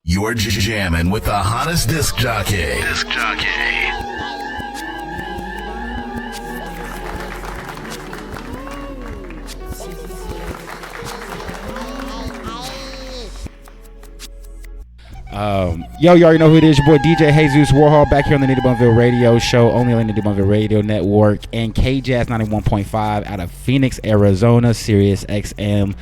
You're jamming with the hottest disc jockey. You already know who it is. Your boy DJ Jesus Warhol back here on the NittyBumVille Radio Show, only on the NittyBumVille Radio Network, and KJazz 91.5 out of Phoenix, Arizona, Sirius XM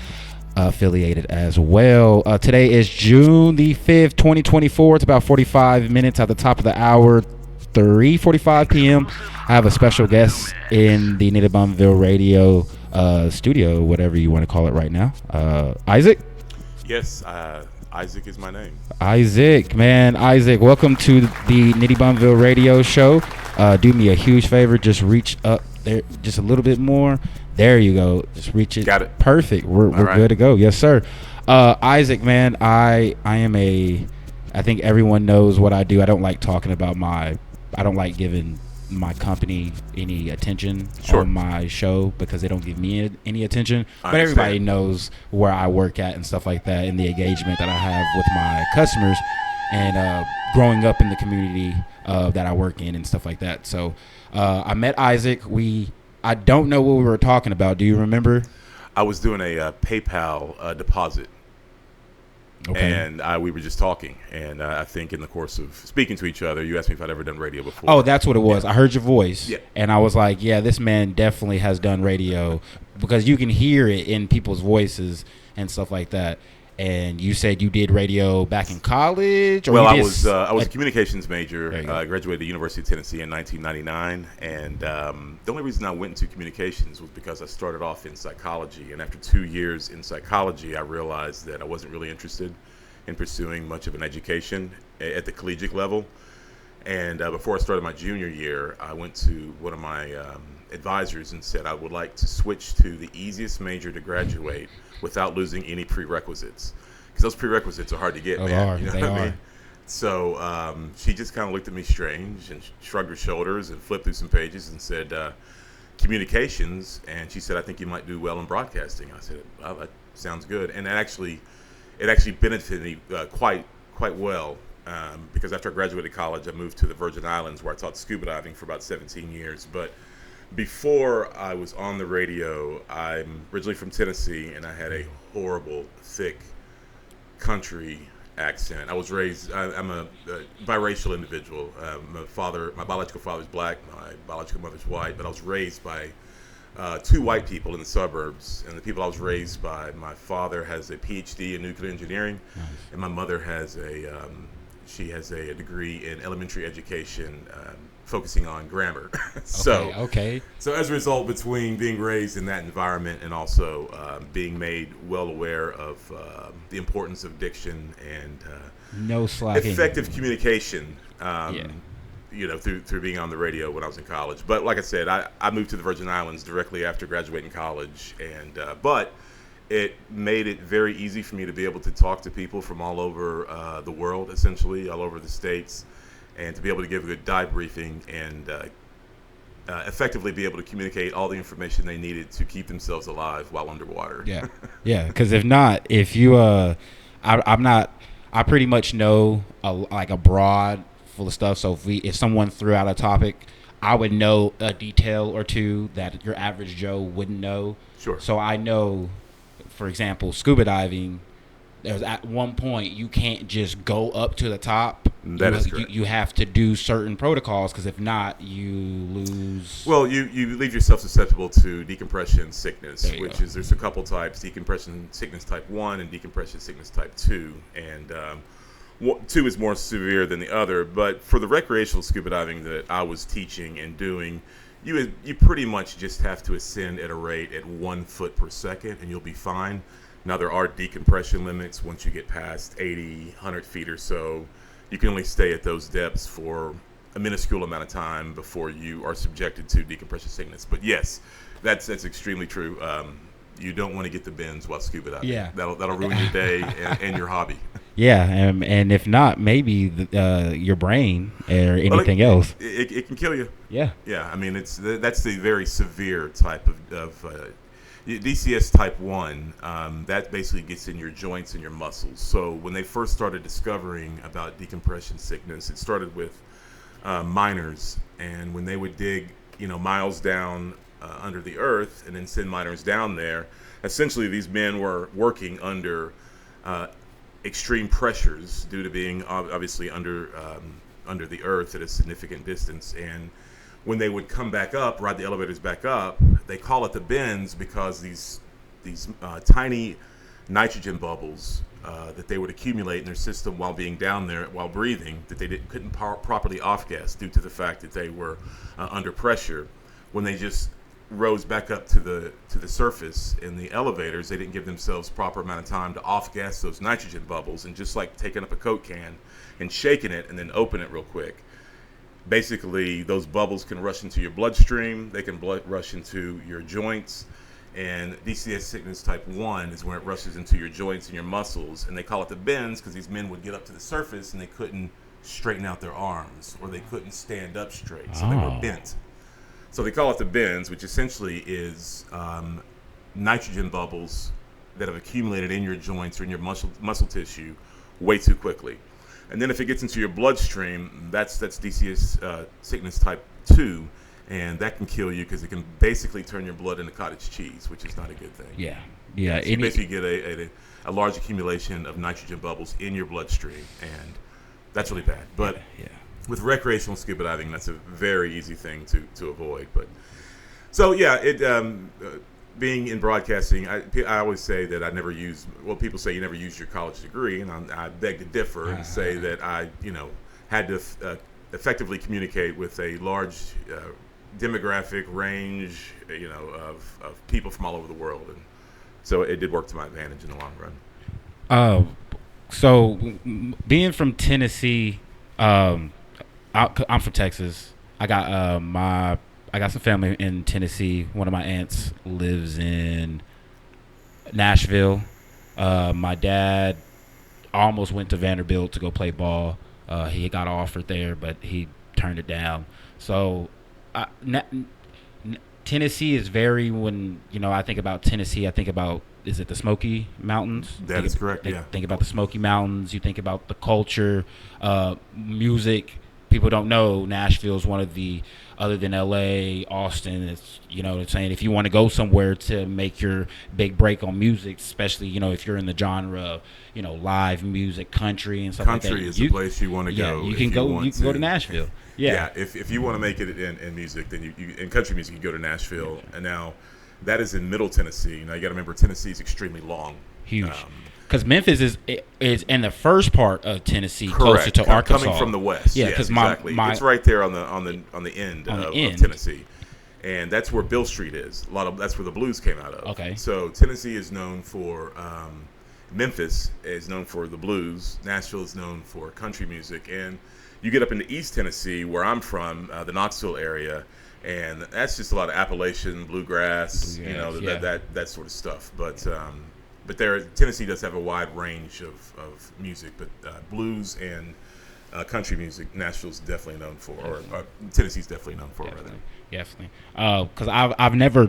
affiliated as well. Today is June the 5th, 2024. It's about 45 minutes at the top of the hour, 3:45 p.m. I have a special guest in the NittyBumVille Radio studio, whatever you want to call it right now. Isaac? Yes, Isaac is my name. Isaac, welcome to the NittyBumVille Radio Show. Do me a huge favor, just reach up there just a little bit more. There you go. Just reach it. Got it. Perfect. We're right. Good to go. Yes, sir. Isaac, man, I think everyone knows what I do. I don't like talking about I don't like giving my company any attention on my show because they don't give me any attention. But everybody knows where I work at and stuff like that, and the engagement that I have with my customers, and growing up in the community that I work in and stuff like that. So I met Isaac. I don't know what we were talking about. Do you remember? I was doing a PayPal deposit. Okay. And we were just talking, and I think in the course of speaking to each other, you asked me if I'd ever done radio before. Oh, that's what it was. Yeah. I heard your voice, yeah, and I was like, yeah, this man definitely has done radio, because you can hear it in people's voices and stuff like that. And you said you did radio back in college? Or well, I was a communications major. I graduated at the University of Tennessee in 1999, and the only reason I went into communications was because I started off in psychology. And after 2 years in psychology, I realized that I wasn't really interested in pursuing much of an education at the collegiate level. And before I started my junior year, I went to one of my advisors and said I would like to switch to the easiest major to graduate without losing any prerequisites, because those prerequisites are hard to get. They are. I mean? So she just kind of looked at me strange and shrugged her shoulders and flipped through some pages and said, communications. And she said, I think you might do well in broadcasting. I said, well, that sounds good. And it actually benefited me quite well, because after I graduated college, I moved to the Virgin Islands, where I taught scuba diving for about 17 years. But before I was on the radio, I'm originally from Tennessee, and I had a horrible, thick country accent. I was raised, I'm a biracial individual. My biological father's black, my biological mother's white, but I was raised by two white people in the suburbs. And the people I was raised by, my father has a PhD in nuclear engineering, nice, and my mother has she has a degree in elementary education, focusing on grammar. So as a result, between being raised in that environment and also being made well aware of the importance of diction and no slacking, effective communication, through being on the radio when I was in college. But like I said, I moved to the Virgin Islands directly after graduating college, and but it made it very easy for me to be able to talk to people from all over the world, essentially all over the states, and to be able to give a good dive briefing and effectively be able to communicate all the information they needed to keep themselves alive while underwater. Yeah. Because I pretty much know a broad full of stuff. So if someone threw out a topic, I would know a detail or two that your average Joe wouldn't know. Sure. So I know, for example, scuba diving, there's at one point you can't just go up to the top. That is correct. You have to do certain protocols, because if not, you lose. Well, you leave yourself susceptible to decompression sickness, there's a couple types: decompression sickness type 1 and decompression sickness type 2. And 2 is more severe than the other. But for the recreational scuba diving that I was teaching and doing, you pretty much just have to ascend at a rate at 1 foot per second, and you'll be fine. Now, there are decompression limits once you get past 80, 100 feet or so. You can only stay at those depths for a minuscule amount of time before you are subjected to decompression sickness. But yes, that's extremely true. You don't want to get the bends while scuba diving. Yeah. That'll ruin your day and your hobby. Yeah, and if not, maybe your brain or anything else. It can kill you. Yeah. Yeah, I mean, that's the very severe type of DCS type 1, that basically gets in your joints and your muscles. So when they first started discovering about decompression sickness, it started with miners, and when they would dig, miles down under the earth and then send miners down there, essentially these men were working under extreme pressures due to being obviously under the earth at a significant distance. And when they would come back up, ride the elevators back up, they call it the bends because these tiny nitrogen bubbles that they would accumulate in their system while being down there, while breathing, that they couldn't properly off-gas due to the fact that they were under pressure. When they just rose back up to the surface in the elevators, they didn't give themselves proper amount of time to off-gas those nitrogen bubbles, and just like taking up a Coke can and shaking it and then open it real quick. Basically, those bubbles can rush into your bloodstream, they can rush into your joints, and DCS sickness type 1 is when it rushes into your joints and your muscles, and they call it the bends because these men would get up to the surface and they couldn't straighten out their arms, or they couldn't stand up straight, so they were bent. So they call it the bends, which essentially is nitrogen bubbles that have accumulated in your joints or in your muscle tissue way too quickly. And then if it gets into your bloodstream, that's DCS sickness type 2, and that can kill you because it can basically turn your blood into cottage cheese, which is not a good thing. Yeah. So you basically get a large accumulation of nitrogen bubbles in your bloodstream, and that's really bad. But with recreational scuba diving, that's a very easy thing to avoid. But so being in broadcasting, I always say that I never use. Well, people say you never used your college degree, and I beg to differ and say that I had to effectively communicate with a large demographic range, of people from all over the world, and so it did work to my advantage in the long run. So being from Tennessee, I'm from Texas. I got some family in Tennessee. One of my aunts lives in Nashville. My dad almost went to Vanderbilt to go play ball. He got offered there, but he turned it down. So Tennessee is very, when I think about Tennessee, I think about, is it the Smoky Mountains? That is correct, Think about the Smoky Mountains. You think about the culture, music. People don't know Nashville is one of the, other than L.A., Austin, it's, it's saying if you want to go somewhere to make your big break on music, especially, if you're in the genre, live music, country and stuff like that. Country is the place you want to go. You can go to Nashville. Yeah. If you want to make it in music, then you in country music, you go to Nashville. And now that is in Middle Tennessee. Now you got to remember, Tennessee is extremely long. Huge. Because Memphis is in the first part of Tennessee, correct, closer to Arkansas, coming from the west. Yeah, because exactly. It's right there on the end of Tennessee, and that's where Bill Street is. That's where the blues came out of. Okay. So Tennessee is known for Memphis is known for the blues. Nashville is known for country music, and you get up into East Tennessee, where I'm from, the Knoxville area, and that's just a lot of Appalachian bluegrass, that sort of stuff. But Tennessee does have a wide range of music, but blues and country music, Nashville's definitely known for, or Tennessee's definitely known for, rather. Definitely. Because I've never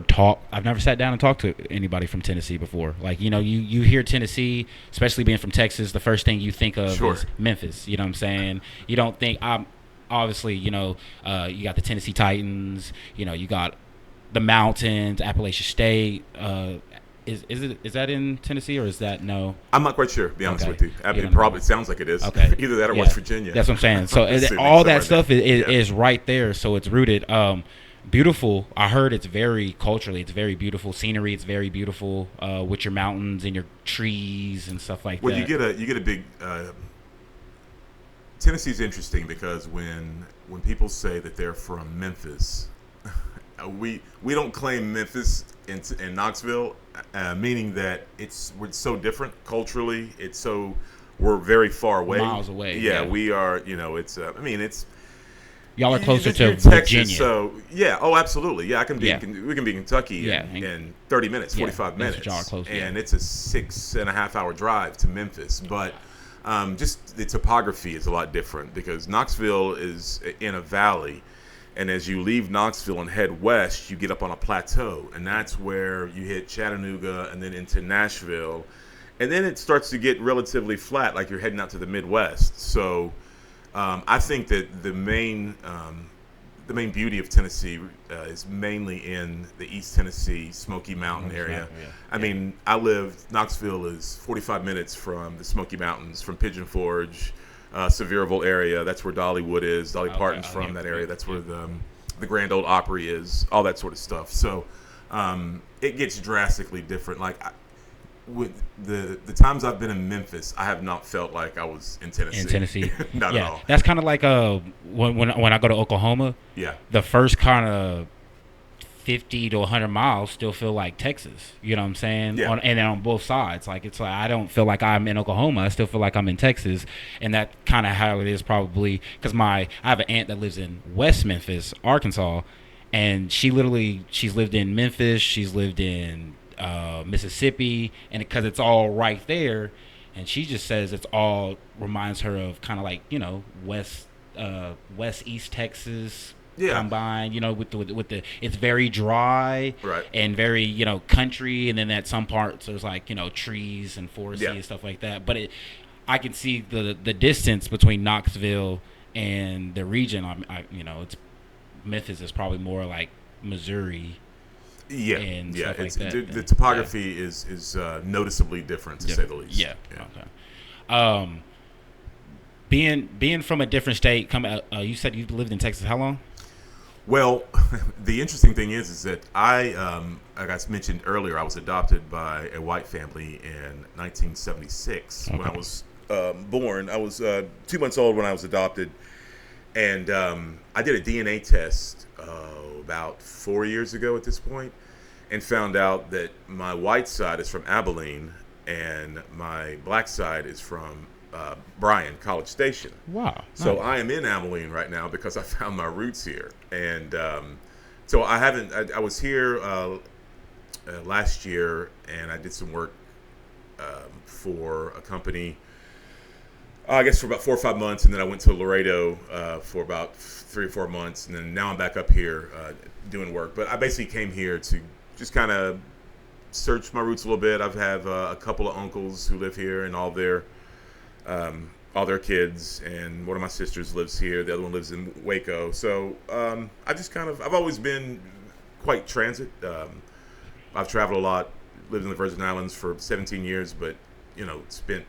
sat down and talked to anybody from Tennessee before. Like, you hear Tennessee, especially being from Texas, the first thing you think of is Memphis. You know what I'm saying? You don't think, obviously, you got the Tennessee Titans, you got the mountains, Appalachian State. Is that in Tennessee, or is that no? I'm not quite sure, to be honest with you. It sounds like it is. Okay. Either that or West Virginia. That's what I'm saying. So all that stuff is right there. So it's rooted. Beautiful. I heard it's very culturally. It's very beautiful scenery. It's very beautiful with your mountains and your trees and stuff like that. Well, you get a big. Tennessee's interesting because when people say that they're from Memphis, we don't claim Memphis in Knoxville, meaning that we're so different culturally. We're very far away, miles away. Yeah, we are. It's. Y'all are closer to Texas, Virginia. So absolutely. Yeah, we can be in Kentucky in 30 minutes, 45 minutes, y'all are close, and it's a 6.5 hour drive to Memphis. But just the topography is a lot different because Knoxville is in a valley. And as you leave Knoxville and head west, you get up on a plateau, and that's where you hit Chattanooga and then into Nashville. And then it starts to get relatively flat, like you're heading out to the Midwest. So I think that the main beauty of Tennessee is mainly in the East Tennessee Smoky Mountain area. I mean, Knoxville is 45 minutes from the Smoky Mountains, from Pigeon Forge, Sevierville area. That's where Dollywood is. Dolly Parton's from that area. That's where the Grand Ole Opry is, all that sort of stuff. So it gets drastically different. Like, with the times I've been in Memphis, I have not felt like I was in Tennessee. Not at all. That's kind of like when I go to Oklahoma. Yeah. The first kind of 50 to 100 miles still feel like Texas. You know what I'm saying? Yeah. And then on both sides, like it's like I don't feel like I'm in Oklahoma. I still feel like I'm in Texas, and that kind of how it is probably because I have an aunt that lives in West Memphis, Arkansas, and she's lived in Memphis. She's lived in Mississippi, and because it's all right there, and she just says it's all reminds her of kind of like west East Texas combined, with the it's very dry, right, and very country, and then at some parts there's like trees and foresty and stuff like that. But I can see the distance between Knoxville and the region. It's Memphis is probably more like Missouri. And stuff like that. The topography is noticeably different, to say the least. Okay. Being from a different state, you said you lived in Texas how long? Well, the interesting thing is that like I mentioned earlier, I was adopted by a white family in 1976. Okay. When I was born. I was 2 months old when I was adopted, and I did a DNA test about 4 years ago at this point, and found out that my white side is from Abilene and my black side is from Bryan, College Station. Wow. So nice. I am in Abilene right now because I found my roots here. And so I was here last year, and I did some work for a company, I guess for about 4 or 5 months, and then I went to Laredo for about 3 or 4 months, and then now I'm back up here doing work. But I basically came here to just kind of search my roots a little bit. I have a couple of uncles who live here, and all their kids, and one of my sisters lives here. The other one lives in Waco. So I've always been quite transit. I've traveled a lot, lived in the Virgin Islands for 17 years, but spent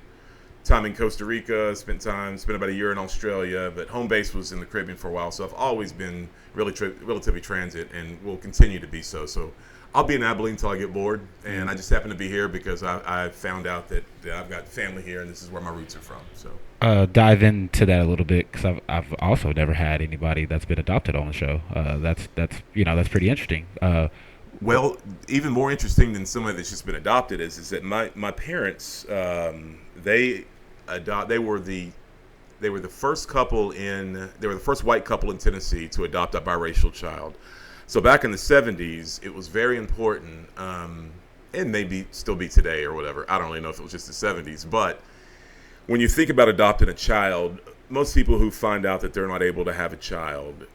time in Costa Rica, spent about a year in Australia, but home base was in the Caribbean for a while. So I've always been relatively transit, and will continue to be so. So I'll be in Abilene until I get bored, and I just happen to be here because I found out that I've got family here, and this is where my roots are from. So dive into that a little bit, because I've also never had anybody that's been adopted on the show. That's pretty interesting. Well, even more interesting than somebody that's just been adopted is that my parents they were the first white couple in Tennessee to adopt a biracial child. So back in the 70s, it was very important, and maybe still be today or whatever. I don't really know if it was just the 70s, but when you think about adopting a child, most people who find out that they're not able to have a child,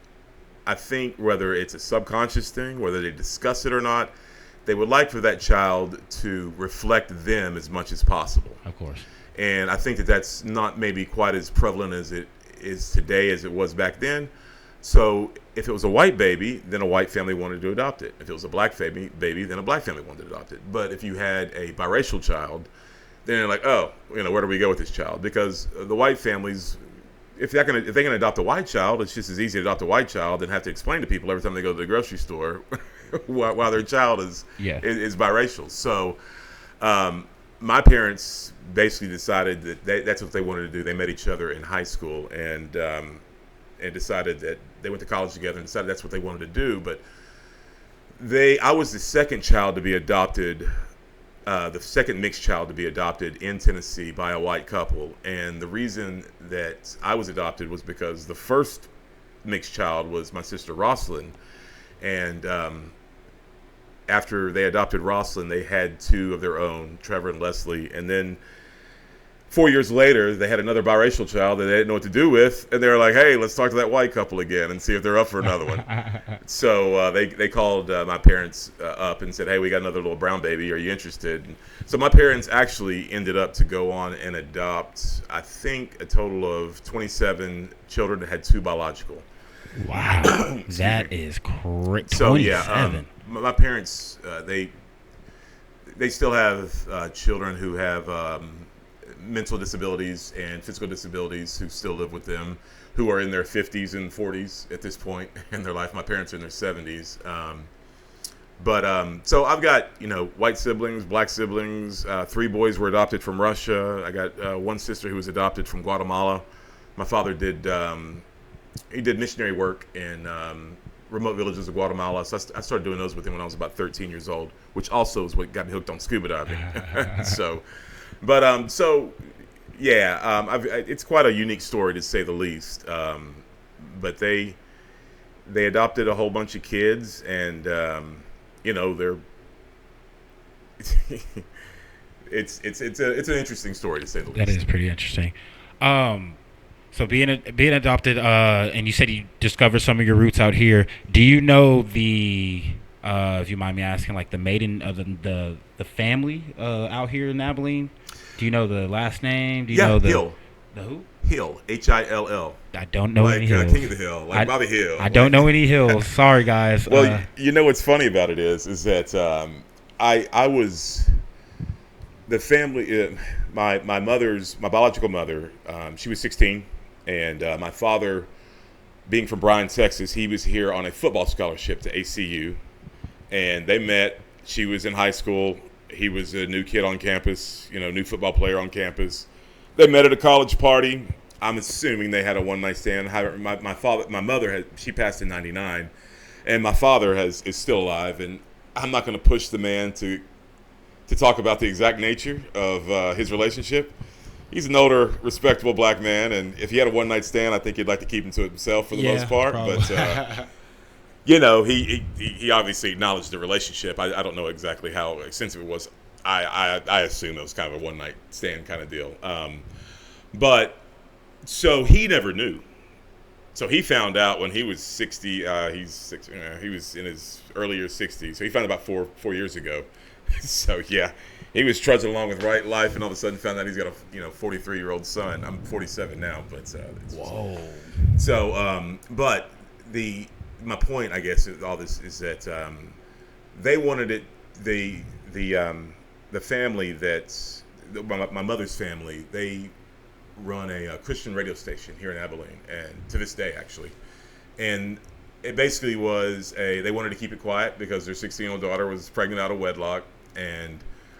I think whether it's a subconscious thing, whether they discuss it or not, they would like for that child to reflect them as much as possible. Of course. And I think that that's not maybe quite as prevalent as it is today as it was back then. So if it was a white baby, then a white family wanted to adopt it. If it was a black baby, then a black family wanted to adopt it. But if you had a biracial child, then they're like, oh, where do we go with this child? Because the white families, if they're going to adopt a white child, it's just as easy to adopt a white child than have to explain to people every time they go to the grocery store why their child is biracial. So my parents basically decided that that's what they wanted to do. They met each other in high school, and decided that they went to college together and decided that's what they wanted to do. But I was the second child to be adopted, the second mixed child to be adopted in Tennessee by a white couple. And the reason that I was adopted was because the first mixed child was my sister Rosalind. And after they adopted Rosalind, they had two of their own, Trevor and Leslie. And then 4 years later, they had another biracial child that they didn't know what to do with, and they were like, "Hey, let's talk to that white couple again and see if they're up for another one." So they called my parents up and said, "Hey, we got another little brown baby. Are you interested?" And so my parents actually ended up to go on and adopt, I think, a total of 27 children that had 2 biological. Wow, that is great. So yeah, my parents they still have children who have mental disabilities and physical disabilities who still live with them, who are in their 50s and 40s at this point in their life. My parents are in their 70s. So I've got, white siblings, black siblings. 3 boys were adopted from Russia. I got 1 sister who was adopted from Guatemala. My father did missionary work in remote villages of Guatemala. So I started doing those with him when I was about 13 years old, which also is what got me hooked on scuba diving. It's quite a unique story to say the least. But they adopted a whole bunch of kids, and they're it's an interesting story to say the least. That is pretty interesting. So being adopted, and you said you discovered some of your roots out here. Do you know the, if you mind me asking, like the maiden of the family out here in Abilene? Do you know the last name? Do you know the Hill? The who? Hill, Hill. I don't know any hills. King of the Hill, Bobby Hill. I don't know any hills. Sorry, guys. Well, what's funny about it is that I was the family. My biological mother, she was 16, and my father, being from Bryan, Texas, he was here on a football scholarship to ACU, and they met. She was in high school. He was a new kid on campus, new football player on campus. They met at a college party. I'm assuming they had a one-night stand. My mother she passed in '99, and my father is still alive. And I'm not going to push the man to talk about the exact nature of his relationship. He's an older, respectable black man, and if he had a one-night stand, I think he'd like to keep him to himself for the most part. Probably. But he obviously acknowledged the relationship. I don't know exactly how extensive it was. I assume it was kind of a one-night stand kind of deal. But so he never knew. So he found out when he was 60. He was in his earlier 60s. So he found out about four years ago. So yeah, he was trudging along with life, and all of a sudden found out he's got a 43-year-old son. I'm 47 now, but whoa. So but my point, I guess, with all this is that they wanted it. The family that's my mother's family, they run a Christian radio station here in Abilene, and to this day, actually. And it basically was they wanted to keep it quiet because their 16-year-old daughter was pregnant out of wedlock. And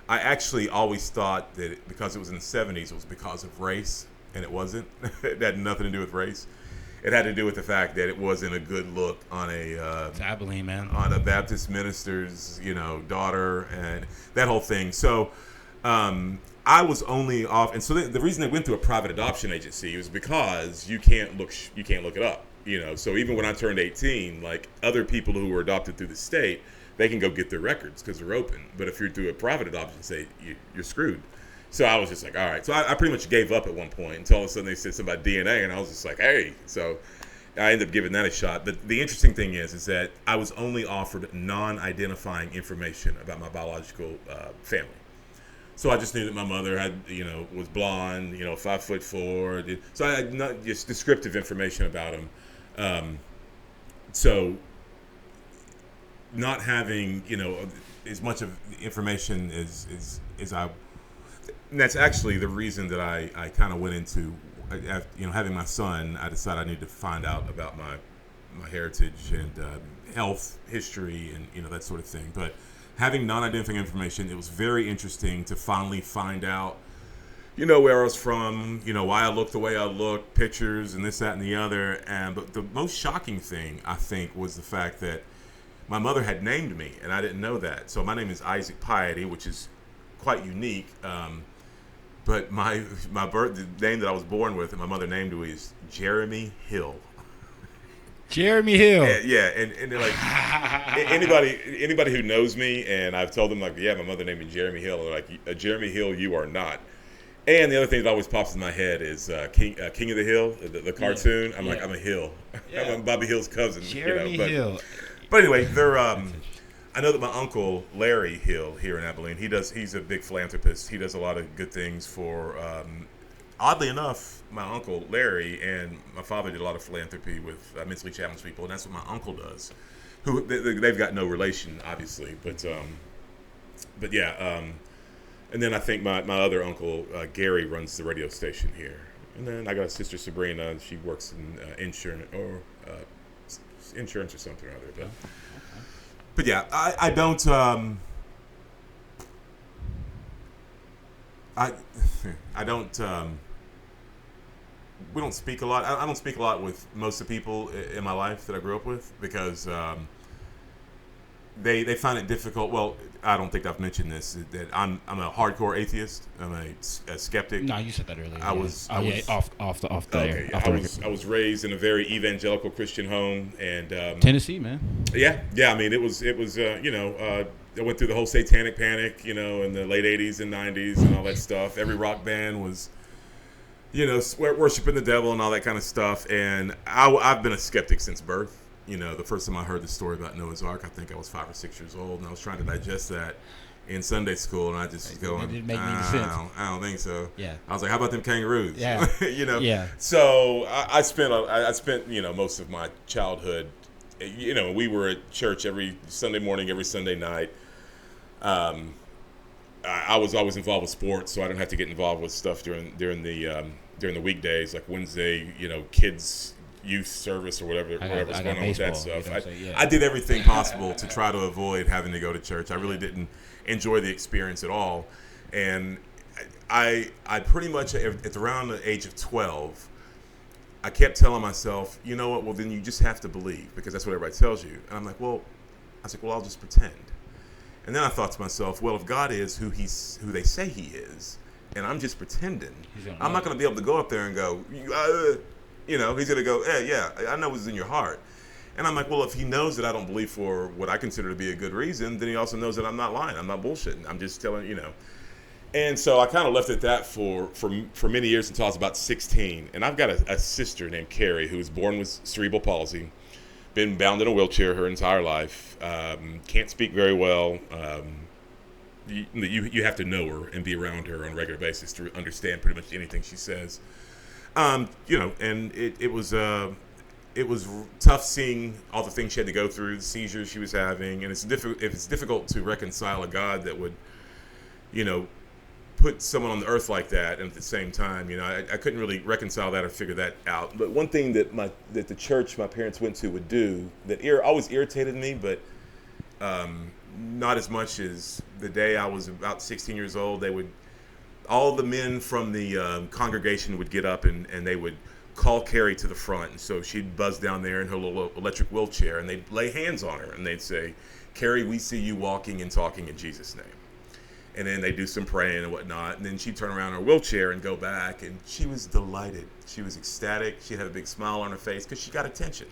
I actually always thought that because it was in the 70s, it was because of race, and it wasn't. It had nothing to do with race. It had to do with the fact that it wasn't a good look on it's Abilene, man, on a Baptist minister's, daughter, and that whole thing. So I was only off, and so the reason they went through a private adoption agency was because you can't look it up. So even when I turned 18, like other people who were adopted through the state, they can go get their records because they're open. But if you're through a private adoption, say you're screwed. So I was just like, all right. So I pretty much gave up at one point until all of a sudden they said something about DNA, and I was just like, hey. So I ended up giving that a shot. But the interesting thing is that I was only offered non-identifying information about my biological family. So I just knew that my mother had, was blonde, 5'4". So I had not just descriptive information about him. So not having, as much of the information as I, and that's actually the reason that I kind of went into, having my son. I decided I needed to find out about my heritage and health history and that sort of thing. But having non-identifying information, it was very interesting to finally find out, where I was from, why I looked the way I looked, pictures and this, that, and the other. But the most shocking thing, I think, was the fact that my mother had named me, and I didn't know that. So my name is Isaac Piety, which is quite unique. But the name that I was born with and my mother named me is Jeremy Hill. Jeremy Hill. Yeah, and they're like, anybody who knows me, and I've told them, like, yeah, my mother named me Jeremy Hill. They're like, Jeremy Hill, you are not. And the other thing that always pops in my head is King of the Hill, the cartoon. I'm like, I'm a Hill. I'm Bobby Hill's cousin. Jeremy Hill. But anyway, they're. I know that my uncle Larry Hill here in Abilene, he's a big philanthropist. He does a lot of good things for. Oddly enough, my uncle Larry and my father did a lot of philanthropy with mentally challenged people, and that's what my uncle does. Who they've got no relation, obviously, but yeah. And then I think my other uncle, Gary, runs the radio station here. And then I got a sister, Sabrina. She works in insurance or something or other. But yeah, I don't... I don't... we don't speak a lot. I don't speak a lot with most of the people in my life that I grew up with because... They find it difficult. Well, I don't think I've mentioned this. That I'm a hardcore atheist. I'm a skeptic. No, you said that earlier. I was off the air. I was raised in a very evangelical Christian home, and Tennessee, man. Yeah. I mean, it was I went through the whole Satanic Panic, in the late '80s and '90s and all that stuff. Every rock band was, worshiping the devil and all that kind of stuff. And I've been a skeptic since birth. The first time I heard the story about Noah's Ark, I think I was 5 or 6 years old, and I was trying to digest that in Sunday school, and I just was going, it didn't make any sense. I don't think so. Yeah. I was like, how about them kangaroos? Yeah. Yeah. So I spent most of my childhood, we were at church every Sunday morning, every Sunday night. I was always involved with sports, so I didn't have to get involved with stuff during the weekdays, like Wednesday, kids youth service or whatever's going on with that stuff. I did everything possible to try to avoid having to go to church. I really didn't enjoy the experience at all. And I pretty much, at around the age of 12, I kept telling myself, you know what, well, then you just have to believe because that's what everybody tells you. And I'm like, well, I'll just pretend. And then I thought to myself, well, if God is who they say he is, and I'm just pretending, I'm not going to be able to go up there and go, he's going to go, hey, yeah, I know what's in your heart. And I'm like, well, if he knows that I don't believe for what I consider to be a good reason, then he also knows that I'm not lying. I'm not bullshitting. I'm just telling, And so I kind of left it at that for many years until I was about 16. And I've got a sister named Carrie who was born with cerebral palsy, been bound in a wheelchair her entire life, can't speak very well. You have to know her and be around her on a regular basis to understand pretty much anything she says. And it was tough seeing all the things she had to go through, the seizures she was having, and it's difficult to reconcile a God that would, put someone on the earth like that, and at the same time, I couldn't really reconcile that or figure that out. But one thing that the church my parents went to would do that always irritated me, but not as much as the day I was about 16 years old. All the men from the congregation would get up and they would call Carrie to the front. And so she'd buzz down there in her little electric wheelchair, and they'd lay hands on her, and they'd say, Carrie, we see you walking and talking in Jesus' name. And then they'd do some praying and whatnot, and then she'd turn around in her wheelchair and go back, and she was delighted. She was ecstatic. She had a big smile on her face because she got attention,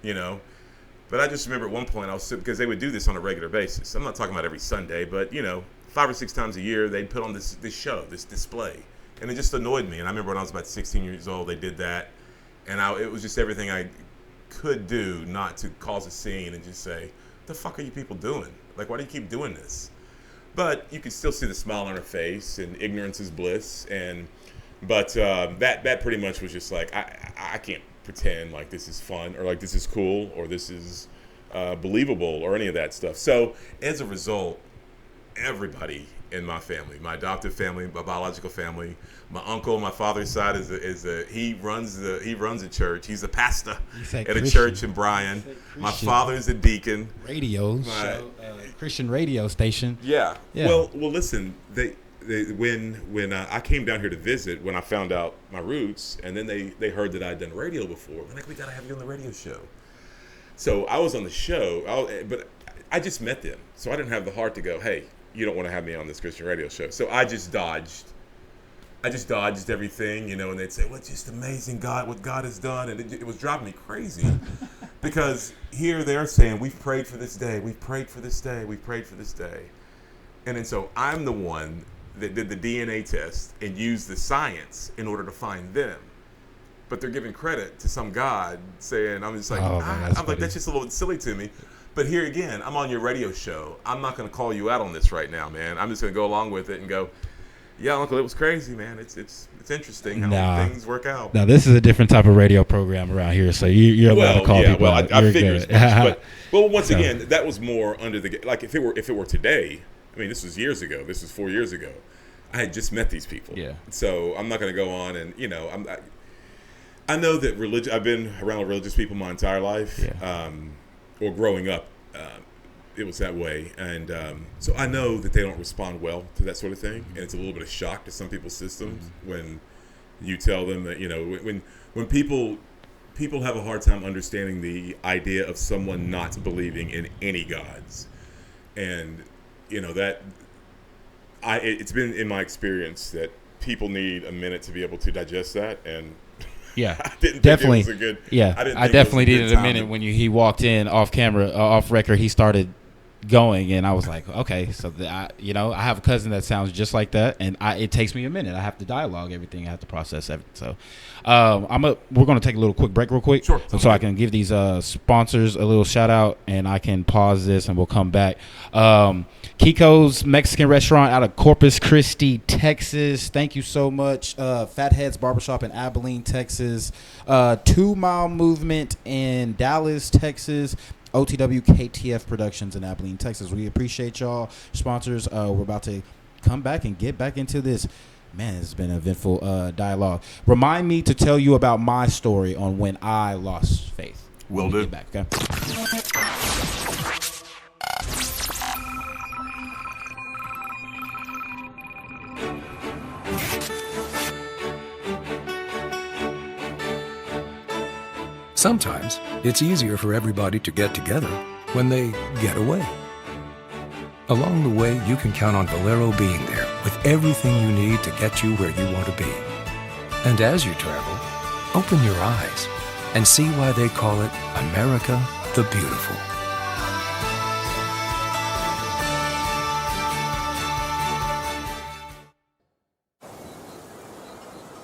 But I just remember at one point, because they would do this on a regular basis. I'm not talking about every Sunday, but, 5 or 6 times a year, they'd put on this show, this display. And it just annoyed me. And I remember when I was about 16 years old, they did that. And it was just everything I could do not to cause a scene and just say, what the fuck are you people doing? Like, why do you keep doing this? But you could still see the smile on her face, and ignorance is bliss. But that pretty much was just like, I can't pretend like this is fun or like this is cool or this is believable or any of that stuff. So as a result, everybody in my family, my adoptive family, my biological family, my uncle, my father's side he runs a church. He's a pastor at a church in Bryan. My father's a deacon. Christian radio station. Yeah. Well, listen. When I came down here to visit, when I found out my roots, and then they heard that I'd done radio before. They're like, we gotta have you on the radio show. So I was on the show, but I just met them, so I didn't have the heart to go, hey, you don't want to have me on this Christian radio show. So I just dodged everything, and they'd say, well, it's just amazing what God has done. And it was driving me crazy because here they're saying, we've prayed for this day. We've prayed for this day. We've prayed for this day. And then so I'm the one that did the DNA test and used the science in order to find them. But they're giving credit to some god saying, I'm just like, I'm like, that's just a little silly to me. But here again, I'm on your radio show. I'm not going to call you out on this right now, man. I'm just going to go along with it and go, yeah, Uncle, it was crazy, man. It's interesting how things work out. Now, this is a different type of radio program around here, so you're allowed to call people out. I figured but once again, that was more under the, like if it were today, I mean, this was years ago. This was 4 years ago. I had just met these people. Yeah. So I'm not going to go on and, I know that religion. I've been around religious people my entire life, or growing up. It was that way, and so I know that they don't respond well to that sort of thing, and it's a little bit of shock to some people's systems when you tell them that when people have a hard time understanding the idea of someone not believing in any gods, and it's been in my experience that people need a minute to be able to digest that, and yeah, I didn't definitely. Think it was a good. Yeah, I definitely needed a minute when he walked in off camera, off record. He started going, and I was like, okay, so I have a cousin that sounds just like that, and it takes me a minute. I have to dialogue everything. I have to process everything. So, we're going to take a little quick break, real quick, sure, so I can give these sponsors a little shout out, and I can pause this, and we'll come back. Kiko's Mexican restaurant out of Corpus Christi, Texas. Thank you so much. Fatheads Barbershop in Abilene, Texas. 2 Mile Movement in Dallas, Texas. OTW KTF Productions in Abilene, Texas. We appreciate y'all sponsors. We're about to come back and get back into this. Man, it's been an eventful dialogue. Remind me to tell you about my story on when I lost faith. Will do. Get back, okay? Sometimes it's easier for everybody to get together when they get away. Along the way, you can count on Valero being there with everything you need to get you where you want to be. And as you travel, open your eyes and see why they call it America the Beautiful.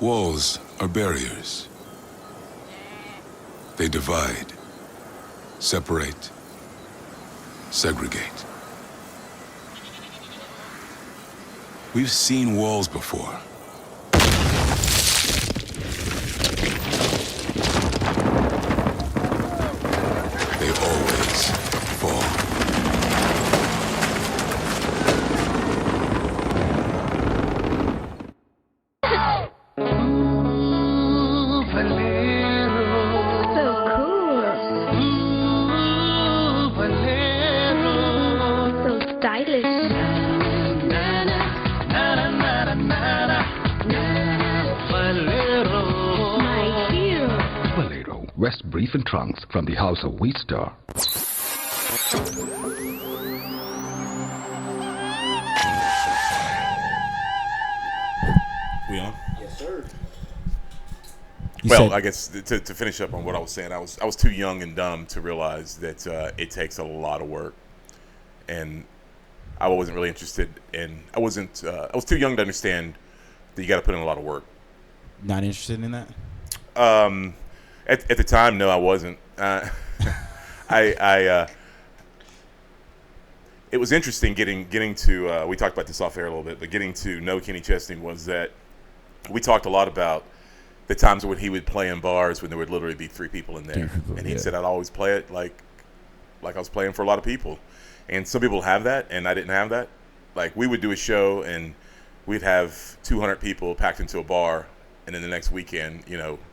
Walls are barriers. They divide, separate, segregate. We've seen walls before. They always fall. West Brief and Trunks from the House of Wheat Star. We on? Yes, sir. Well, I guess to finish up on what I was saying, I was too young and dumb to realize that it takes a lot of work, and I wasn't really interested in. I was too young to understand that you got to put in a lot of work. Not interested in that? At the time, no, I wasn't. It was interesting getting to. We talked about this off air a little bit, but getting to know Kenny Chesney was that we talked a lot about the times when he would play in bars when there would literally be 3 people in there, and he said I'd always play it like I was playing for a lot of people, and some people have that, and I didn't have that. Like we would do a show and we'd have 200 people packed into a bar. And then the next weekend,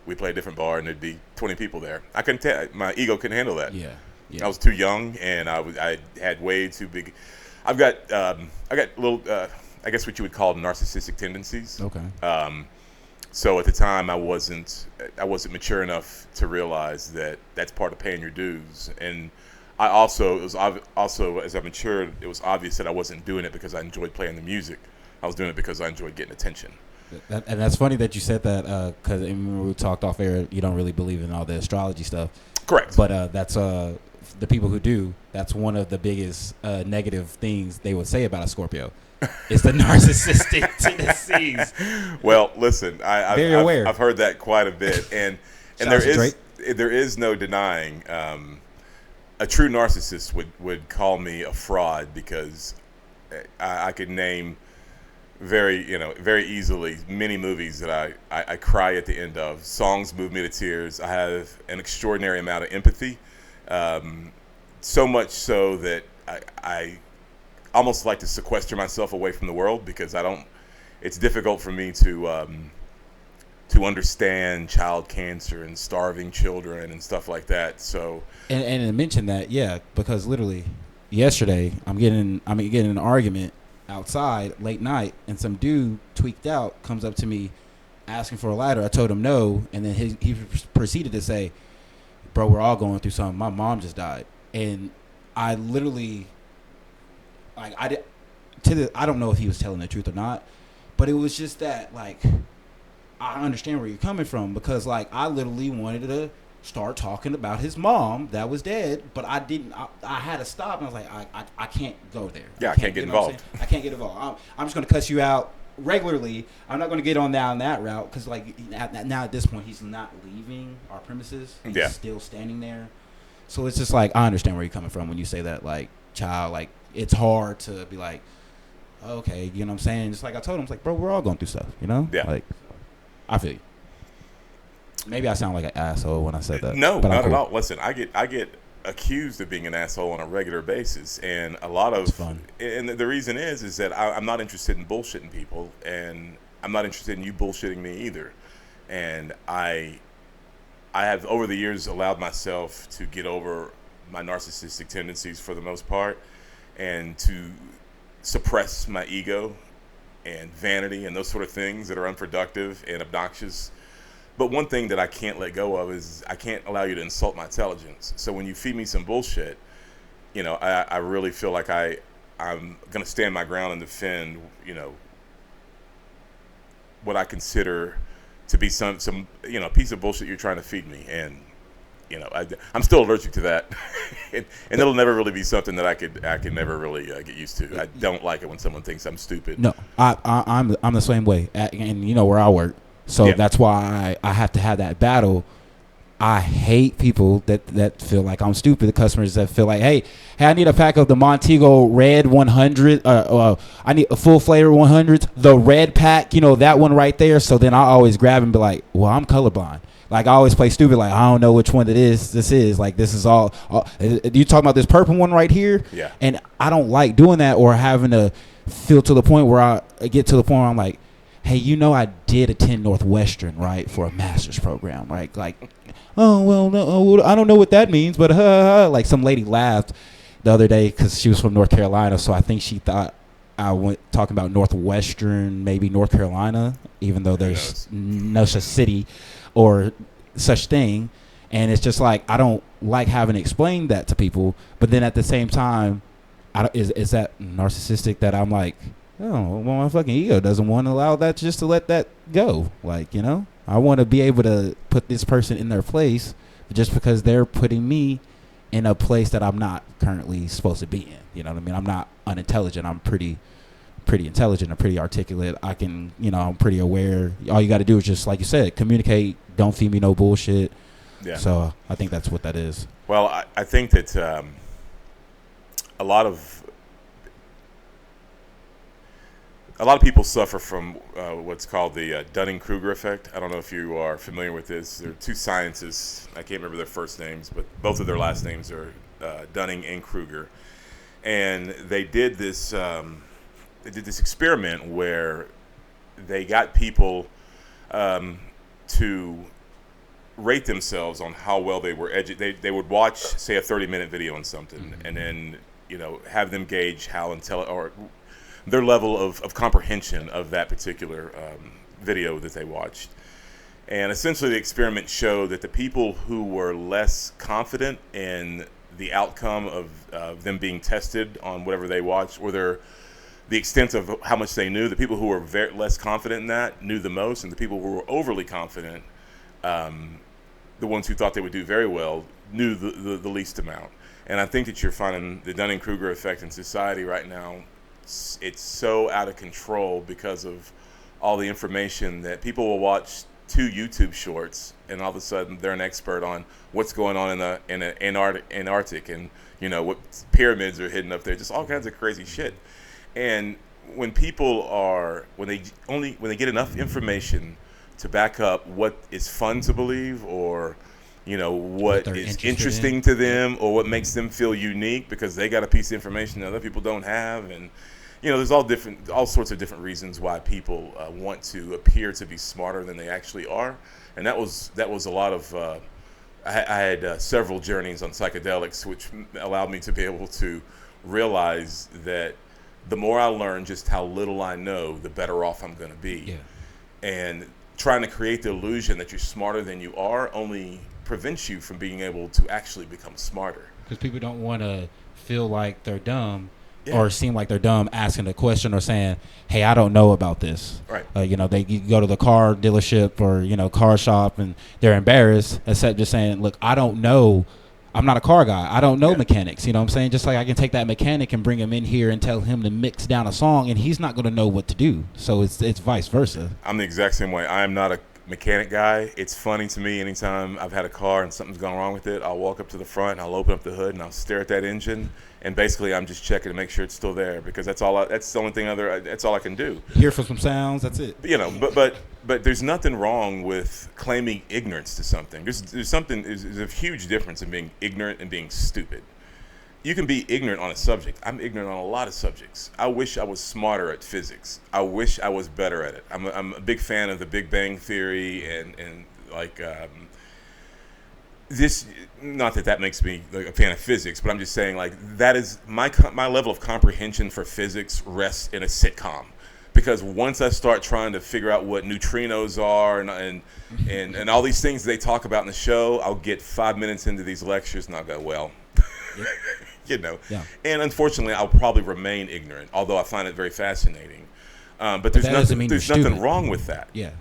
we play a different bar, and there'd be 20 people there. I couldn't tell. My ego couldn't handle that. Yeah. I was too young, and I had way too big. I got little, I guess what you would call narcissistic tendencies. Okay. So at the time, I wasn't mature enough to realize that that's part of paying your dues. And it was also as I matured, it was obvious that I wasn't doing it because I enjoyed playing the music. I was doing it because I enjoyed getting attention. And that's funny that you said that because when we talked off air, you don't really believe in all the astrology stuff. Correct. But that's the people who do. That's one of the biggest negative things they would say about a Scorpio. It's the narcissistic Tennessee's. Well, listen, Very aware. I've heard that quite a bit, and Shout out to Drake. there is no denying a true narcissist would call me a fraud because I could name very easily many movies that I cry at the end of. Songs move me to tears. I have an extraordinary amount of empathy, so much so that I almost like to sequester myself away from the world because it's difficult for me to understand child cancer and starving children and stuff like that. So and to mention that, yeah, because literally yesterday I'm getting an argument outside late night, and some dude tweaked out comes up to me asking for a lighter. I told him no, and then he proceeded to say, "Bro, we're all going through something. My mom just died," and I literally, like, I don't know if he was telling the truth or not, but it was just that, like, I understand where you're coming from because, like, I literally wanted to start talking about his mom that was dead, but I didn't. I had to stop, and I was like, I can't go there. Yeah, I can't get involved. I can't get involved. I'm just going to cuss you out regularly. I'm not going to get on down that route because, like, now at this point, he's not leaving our premises. He's still standing there. So it's just like, I understand where you're coming from when you say that, like, child, like, it's hard to be like, okay, you know what I'm saying? Just like I told him, it's like, bro, we're all going through stuff, you know? Yeah. Like, I feel you. Maybe I sound like an asshole when I said that. No, but not at all. Listen, I get accused of being an asshole on a regular basis, and a lot of fun. And the reason is that I'm not interested in bullshitting people, and I'm not interested in you bullshitting me either. And I have over the years allowed myself to get over my narcissistic tendencies for the most part, and to suppress my ego and vanity and those sort of things that are unproductive and obnoxious. But one thing that I can't let go of is I can't allow you to insult my intelligence. So when you feed me some bullshit, I really feel like I'm going to stand my ground and defend, what I consider to be some piece of bullshit you're trying to feed me. And, I'm still allergic to that. and it'll never really be something that I could never really get used to. I don't like it when someone thinks I'm stupid. No, I'm the same way. And you know where I work. So that's why I have to have that battle. I hate people that feel like I'm stupid. The customers that feel like, hey, I need a pack of the Montego Red 100. I need a full flavor 100s. The red pack, that one right there. So then I always grab and be like, well, I'm colorblind. Like, I always play stupid. Like, I don't know which one this is. Like, this is all you talking about this purple one right here? Yeah. And I don't like doing that or having to feel to the point where I get to the point where I'm like, hey, I did attend Northwestern, right, for a master's program, right? Like, oh, well, no, I don't know what that means, but like some lady laughed the other day because she was from North Carolina, so I think she thought I went talking about Northwestern, maybe North Carolina, even though there's no such city or such thing. And it's just like, I don't like having to explain that to people, but then at the same time, is that narcissistic that I'm like, oh, well, my fucking ego doesn't want to allow that just to let that go. Like, I want to be able to put this person in their place just because they're putting me in a place that I'm not currently supposed to be in. You know what I mean? I'm not unintelligent. I'm pretty intelligent and pretty articulate. I can, I'm pretty aware. All you got to do is just, like you said, communicate. Don't feed me no bullshit. Yeah. So I think that's what that is. Well, I think that a lot of people suffer from what's called the Dunning-Kruger effect. I don't know if you are familiar with this. There are two scientists. I can't remember their first names, but both of their last names are Dunning and Kruger. And they did this experiment where they got people to rate themselves on how well they were educated. They would watch, say, a 30-minute video on something, and then have them gauge how or their level of comprehension of that particular video that they watched. And essentially the experiment showed that the people who were less confident in the outcome of them being tested on whatever they watched, or the extent of how much they knew, the people who were less confident in that knew the most, and the people who were overly confident, the ones who thought they would do very well, knew the least amount. And I think that you're finding the Dunning-Kruger effect in society right now it's so out of control because of all the information that people will watch 2 YouTube shorts, and all of a sudden they're an expert on what's going on in the Antarctic, and what pyramids are hidden up there, just all kinds of crazy shit. And when people when they get enough information to back up what is fun to believe, or what is interesting to them, or what makes them feel unique because they got a piece of information that other people don't have, and there's all sorts of different reasons why people want to appear to be smarter than they actually are. And that was a lot of I had several journeys on psychedelics, which allowed me to be able to realize that the more I learn just how little I know, the better off I'm going to be. Yeah. And trying to create the illusion that you're smarter than you are only prevents you from being able to actually become smarter. Because people don't want to feel like they're dumb. Yeah. Or seem like they're dumb asking a question or saying, hey, I don't know about this. Right. You go to the car dealership or, car shop, and they're embarrassed, except just saying, look, I don't know. I'm not a car guy. I don't know mechanics. You know what I'm saying? Just like I can take that mechanic and bring him in here and tell him to mix down a song, and he's not going to know what to do. So it's vice versa. I'm the exact same way. I am not a mechanic guy. It's funny to me anytime I've had a car and something's gone wrong with it, I'll walk up to the front and I'll open up the hood and I'll stare at that engine, and basically I'm just checking to make sure it's still there, because that's the only thing that's all I can do. Hear for some sounds, that's it. But there's nothing wrong with claiming ignorance to something. There's a huge difference in being ignorant and being stupid. You can be ignorant on a subject. I'm ignorant on a lot of subjects. I wish I was smarter at physics. I wish I was better at it. I'm a big fan of the Big Bang Theory and like this. Not that makes me like a fan of physics, but I'm just saying, like, that is my level of comprehension for physics rests in a sitcom. Because once I start trying to figure out what neutrinos are and all these things they talk about in the show, I'll get 5 minutes into these lectures and I'll go, well. Yeah. And unfortunately, I'll probably remain ignorant, although I find it very fascinating. But there's nothing wrong with that. Yeah.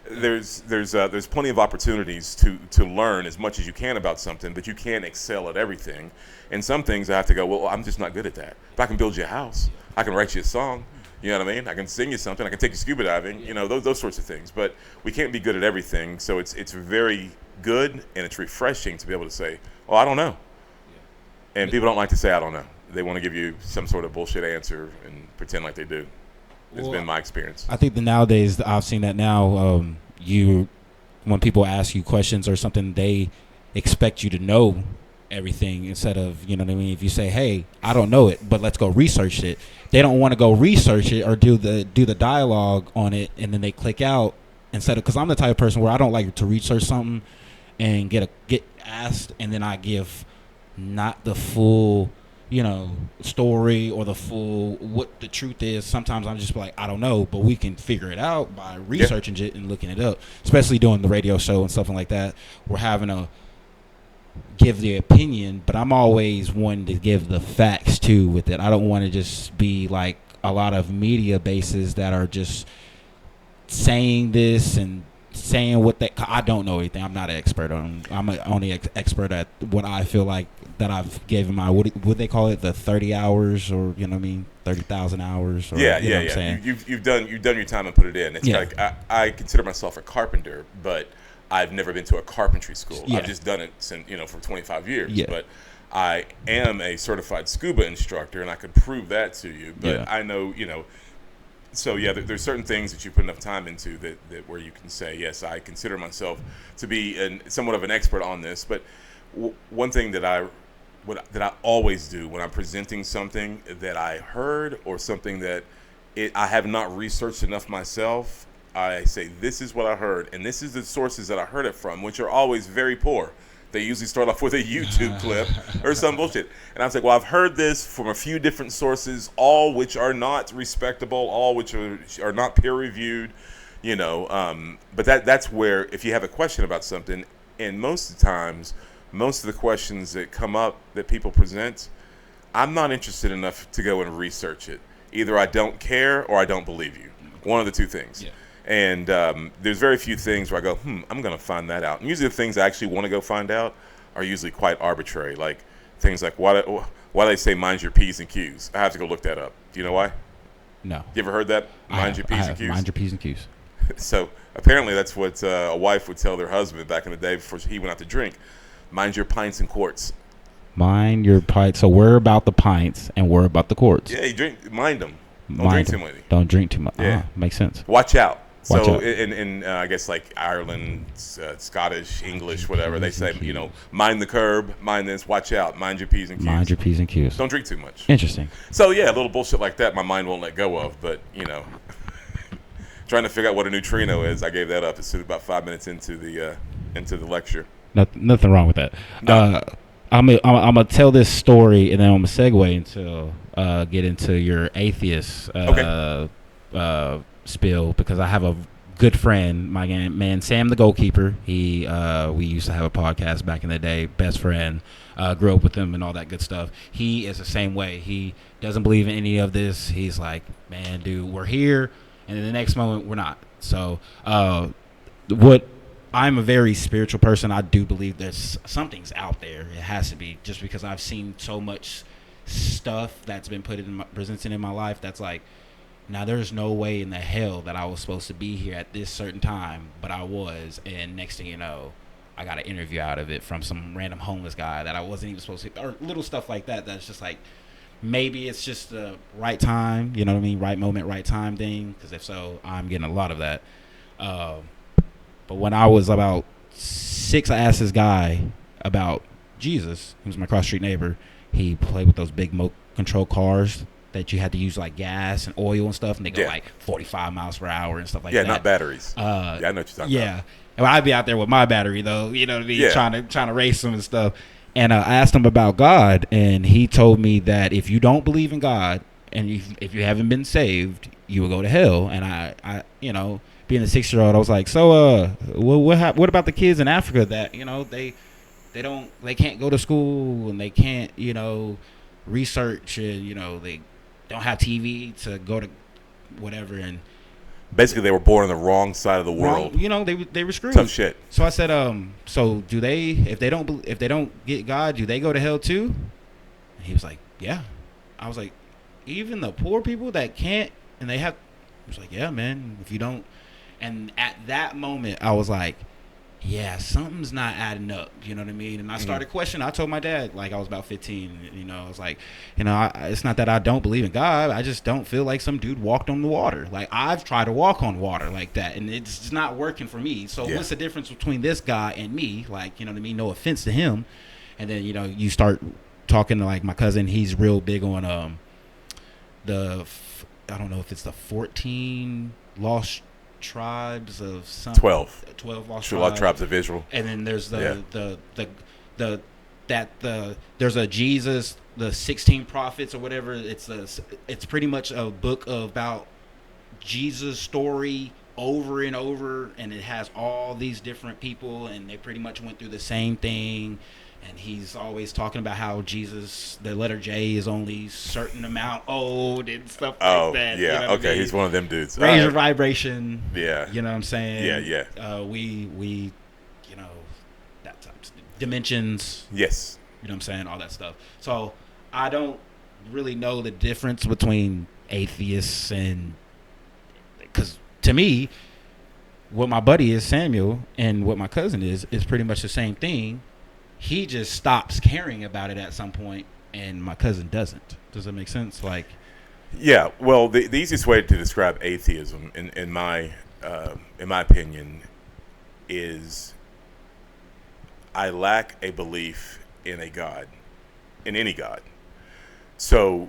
There's plenty of opportunities to learn as much as you can about something, but you can't excel at everything. And some things I have to go, well, I'm just not good at that. But I can build you a house. I can write you a song. You know what I mean? I can sing you something. I can take you scuba diving. Those sorts of things. But we can't be good at everything. So it's very good and it's refreshing to be able to say, well, I don't know. And people don't like to say, I don't know. They want to give you some sort of bullshit answer and pretend like they do. It's been my experience. I think that nowadays, I've seen that now, when people ask you questions or something, they expect you to know everything instead of, you know what I mean? If you say, hey, I don't know it, but let's go research it. They don't want to go research it or do the dialogue on it, and then they click out instead of, because I'm the type of person where I don't like to research something and get asked, and then I give not the full story or the full what the truth is. Sometimes I'm just like, I don't know, but we can figure it out by researching it and looking it up, especially doing the radio show and something like that. We're having to give the opinion, but I'm always wanting to give the facts too with it. I don't want to just be like a lot of media bases that are just saying this and saying what I don't know anything. I'm not an expert on. I'm only expert at what I feel like that I've given my what they call it, the 30 hours, or 30,000 hours. Or, yeah. What I'm saying? You've done your time and put it in. It's like I consider myself a carpenter, but I've never been to a carpentry school. Yeah. I've just done it since for 25 years. Yeah. But I am a certified scuba instructor, and I could prove that to you. But I know So there's certain things that you put enough time into that where you can say, yes, I consider myself to be somewhat of an expert on this. But one thing that I always do when I'm presenting something that I heard or something that I have not researched enough myself, I say, this is what I heard, and this is the sources that I heard it from, which are always very poor. They usually start off with a YouTube clip or some bullshit. And I was like, well, I've heard this from a few different sources, all which are not respectable, all which are not peer-reviewed, But that's where, if you have a question about something, and most of the times, most of the questions that come up that people present, I'm not interested enough to go and research it. Either I don't care or I don't believe you. One of the two things. Yeah. And there's very few things where I go, I'm going to find that out. And usually the things I actually want to go find out are usually quite arbitrary, like things like, why Why they say mind your P's and Q's? I have to go look that up. Do you know why? No. You ever heard that? Mind your P's and Q's? Mind your P's and Q's. So apparently that's what a wife would tell their husband back in the day before he went out to drink. Mind your pints and quarts. Mind your pints. So we're about the pints and we're about the quarts. Yeah, you drink. Mind them. Don't drink too many. Don't drink too much. Yeah. Makes sense. Watch out. Watch so out. in I guess like Ireland, Scottish, English, whatever, they say, mind the curb, mind this, watch out, mind your P's and Q's. Mind your P's and Q's. Don't drink too much. Interesting. So yeah, a little bullshit like that my mind won't let go of, but trying to figure out what a neutrino is, I gave that up as soon as about 5 minutes into the lecture. Nothing wrong with that. No. I'm gonna tell this story and then I'm gonna segue into get into your atheist spill, because I have a good friend, my man Sam the goalkeeper. We used to have a podcast back in the day. Best friend, grew up with him and all that good stuff. He is the same way. He doesn't believe in any of this. He's like, man, dude, we're here, and then the next moment we're not. So I'm a very spiritual person. I do believe there's something's out there. It has to be, just because I've seen so much stuff that's been presented in my life that's like, now there's no way in the hell that I was supposed to be here at this certain time, but I was, and next thing you know, I got an interview out of it from some random homeless guy that I wasn't even supposed to, or little stuff like that. That's just like, maybe it's just the right time, you know what I mean? Right moment, right time thing. Because if so, I'm getting a lot of that. But when I was about 6, I asked this guy about Jesus. He was my cross street neighbor. He played with those big remote control cars that you had to use like gas and oil and stuff, and they go like 45 miles per hour and stuff like that. Yeah, not batteries. Yeah, I know what you're talking about. Yeah, and I'd be out there with my battery though, you know what I mean, trying to race them and stuff. And I asked him about God, and he told me that if you don't believe in God and if you haven't been saved, you will go to hell. And I being a 6-year-old, I was like, so what about the kids in Africa that they can't go to school and they can't research, and they don't have TV to go to whatever, and basically they were born on the wrong side of the world. They were screwed. Tough shit. So I said, so do they, if they don't get God, do they go to hell too? And he was like, yeah. I was like, even the poor people that can't, and they have. He was like, yeah, man. If you don't, and at that moment I was like, yeah, something's not adding up. You know what I mean? And I started questioning. I told my dad, like, I was about 15. I was like, it's not that I don't believe in God. I just don't feel like some dude walked on the water. Like, I've tried to walk on water like that, and it's just not working for me. So what's the difference between this guy and me? Like, you know what I mean? No offense to him. And then, you start talking to, like, my cousin. He's real big on I don't know if it's the 14 lost tribes of some 12 lost tribes of Israel, and then there's there's a Jesus, the 16 prophets or whatever. It's pretty much a book about Jesus' story over and over, and it has all these different people, and they pretty much went through the same thing. And he's always talking about how Jesus, the letter J, is only certain amount old and stuff like that. Yeah, you know what I mean? He's one of them dudes. Raise your vibration. Yeah. You know what I'm saying? Yeah. We that type of dimensions. Yes. You know what I'm saying? All that stuff. So I don't really know the difference between atheists and, because to me, what my buddy is, Samuel, and what my cousin is pretty much the same thing. He just stops caring about it at some point, and my cousin doesn't. Does that make sense? Like, yeah. Well, the easiest way to describe atheism, in my opinion, is I lack a belief in a God, in any God. So,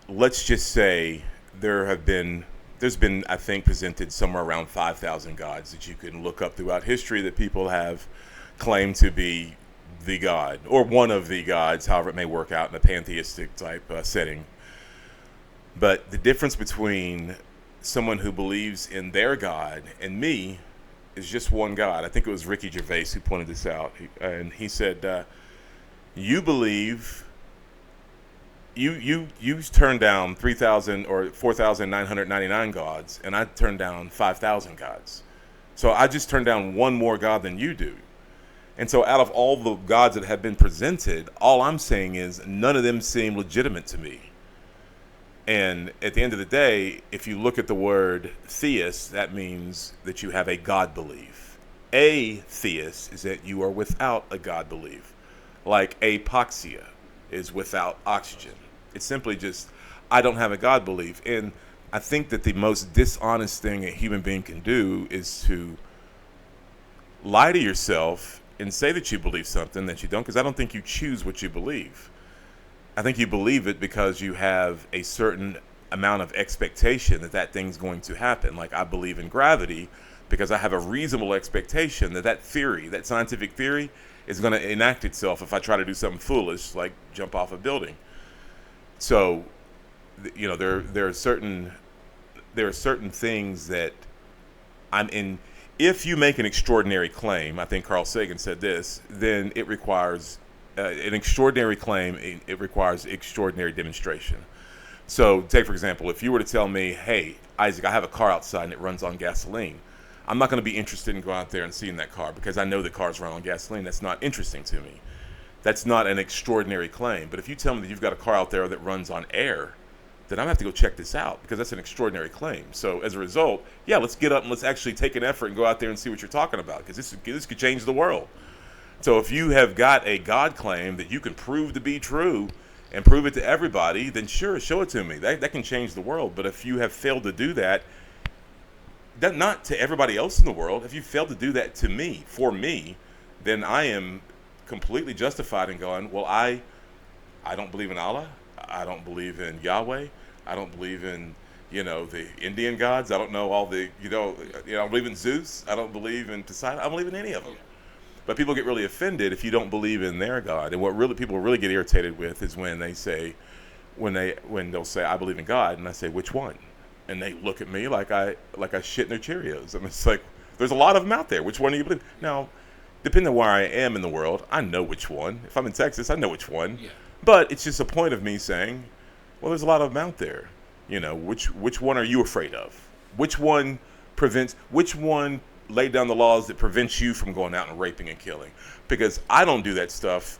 let's just say there's been I think presented somewhere around 5,000 gods that you can look up throughout history that people have claimed to be the God, or one of the gods, however it may work out in a pantheistic type setting. But the difference between someone who believes in their God and me is just one God. I think it was Ricky Gervais who pointed this out, and he said, "You believe you turned down 3,000 or 4,999 gods, and I turned down 5,000 gods. So I just turned down one more God than you do." And so out of all the gods that have been presented, all I'm saying is none of them seem legitimate to me. And at the end of the day, if you look at the word theist, that means that you have a God belief. Atheist is that you are without a God belief. Like apoxia is without oxygen. It's simply just, I don't have a God belief. And I think that the most dishonest thing a human being can do is to lie to yourself and say that you believe something that you don't, because I don't think you choose what you believe. I think you believe it because you have a certain amount of expectation that that thing's going to happen. Like I believe in gravity because I have a reasonable expectation that that theory, that scientific theory, is going to enact itself if I try to do something foolish like jump off a building. So, you know, there are certain things that I'm in. If you make an extraordinary claim, I think Carl Sagan said this, then it requires an extraordinary claim. It requires extraordinary demonstration. So take, for example, if you were to tell me, hey, Isaac, I have a car outside and it runs on gasoline. I'm not going to be interested in going out there and seeing that car because I know the cars run on gasoline. That's not interesting to me. That's not an extraordinary claim. But if you tell me that you've got a car out there that runs on air, then I'm going to have to go check this out because that's an extraordinary claim. So as a result, yeah, let's get up and let's actually take an effort and go out there and see what you're talking about because this could change the world. So if you have got a God claim that you can prove to be true and prove it to everybody, then sure, show it to me. That can change the world. But if you have failed to do that, not to everybody else in the world, if you failed to do that to me, for me, then I am completely justified in going, well, I don't believe in Allah. I don't believe in Yahweh. I don't believe in, the Indian gods. I don't know all the, I don't believe in Zeus. I don't believe in Poseidon. I don't believe in any of them. But people get really offended if you don't believe in their God. And what people really get irritated with is when they'll say, I believe in God, and I say, which one? And they look at me like I shit in their Cheerios. I mean, it's like, there's a lot of them out there. Which one do you believe? Now, depending on where I am in the world, I know which one. If I'm in Texas, I know which one. Yeah. But it's just a point of me saying, well, there's a lot of them out there. Which one are you afraid of? Which one laid down the laws that prevents you from going out and raping and killing? Because I don't do that stuff,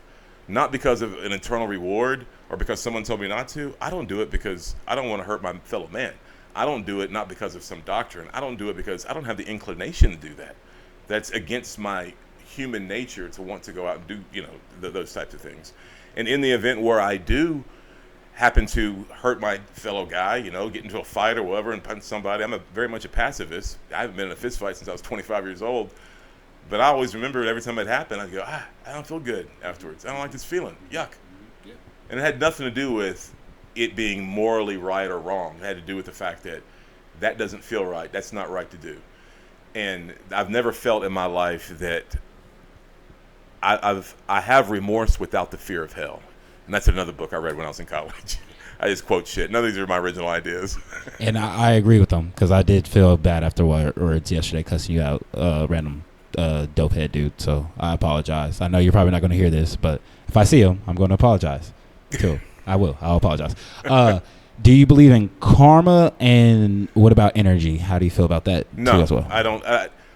not because of an internal reward or because someone told me not to. I don't do it because I don't want to hurt my fellow man. I don't do it not because of some doctrine. I don't do it because I don't have the inclination to do that. That's against my human nature to want to go out and do, those types of things. And in the event where I do happen to hurt my fellow guy, get into a fight or whatever and punch somebody, I'm very much a pacifist. I haven't been in a fist fight since I was 25 years old. But I always remember it every time it happened. I'd go, I don't feel good afterwards. I don't like this feeling. Yuck. Yeah. And it had nothing to do with it being morally right or wrong. It had to do with the fact that doesn't feel right. That's not right to do. And I've never felt in my life that I have remorse without the fear of hell. And that's another book I read when I was in college. I just quote shit. None of these are my original ideas. And I agree with them because I did feel bad afterwards yesterday cussing you out, random dopehead dude. So I apologize. I know you're probably not going to hear this, but if I see him, I'm going to apologize to him. I'll apologize. Do you believe in karma, and what about energy? How do you feel about that too as well? I don't.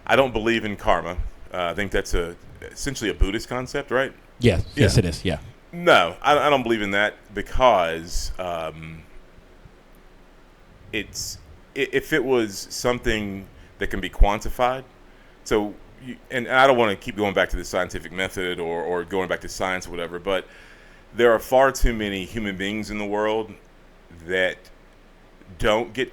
I don't believe in karma. I think that's essentially a Buddhist concept, right? Yes, it is. Yeah. No, I don't believe in that because if it was something that can be quantified. So, and I don't want to keep going back to the scientific method or going back to science or whatever, but there are far too many human beings in the world that don't get.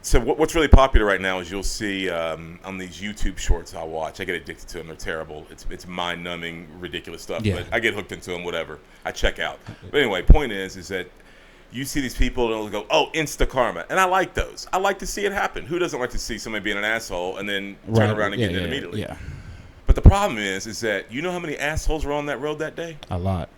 So what's really popular right now is you'll see on these YouTube shorts I watch. I get addicted to them. They're terrible. It's mind-numbing, ridiculous stuff. Yeah. But I get hooked into them, whatever. I check out. But anyway, point is that you see these people and they'll go, oh, insta karma. And I like those. I like to see it happen. Who doesn't like to see somebody being an asshole and then turn around and get it immediately? Yeah. But the problem is that you know how many assholes were on that road that day? A lot.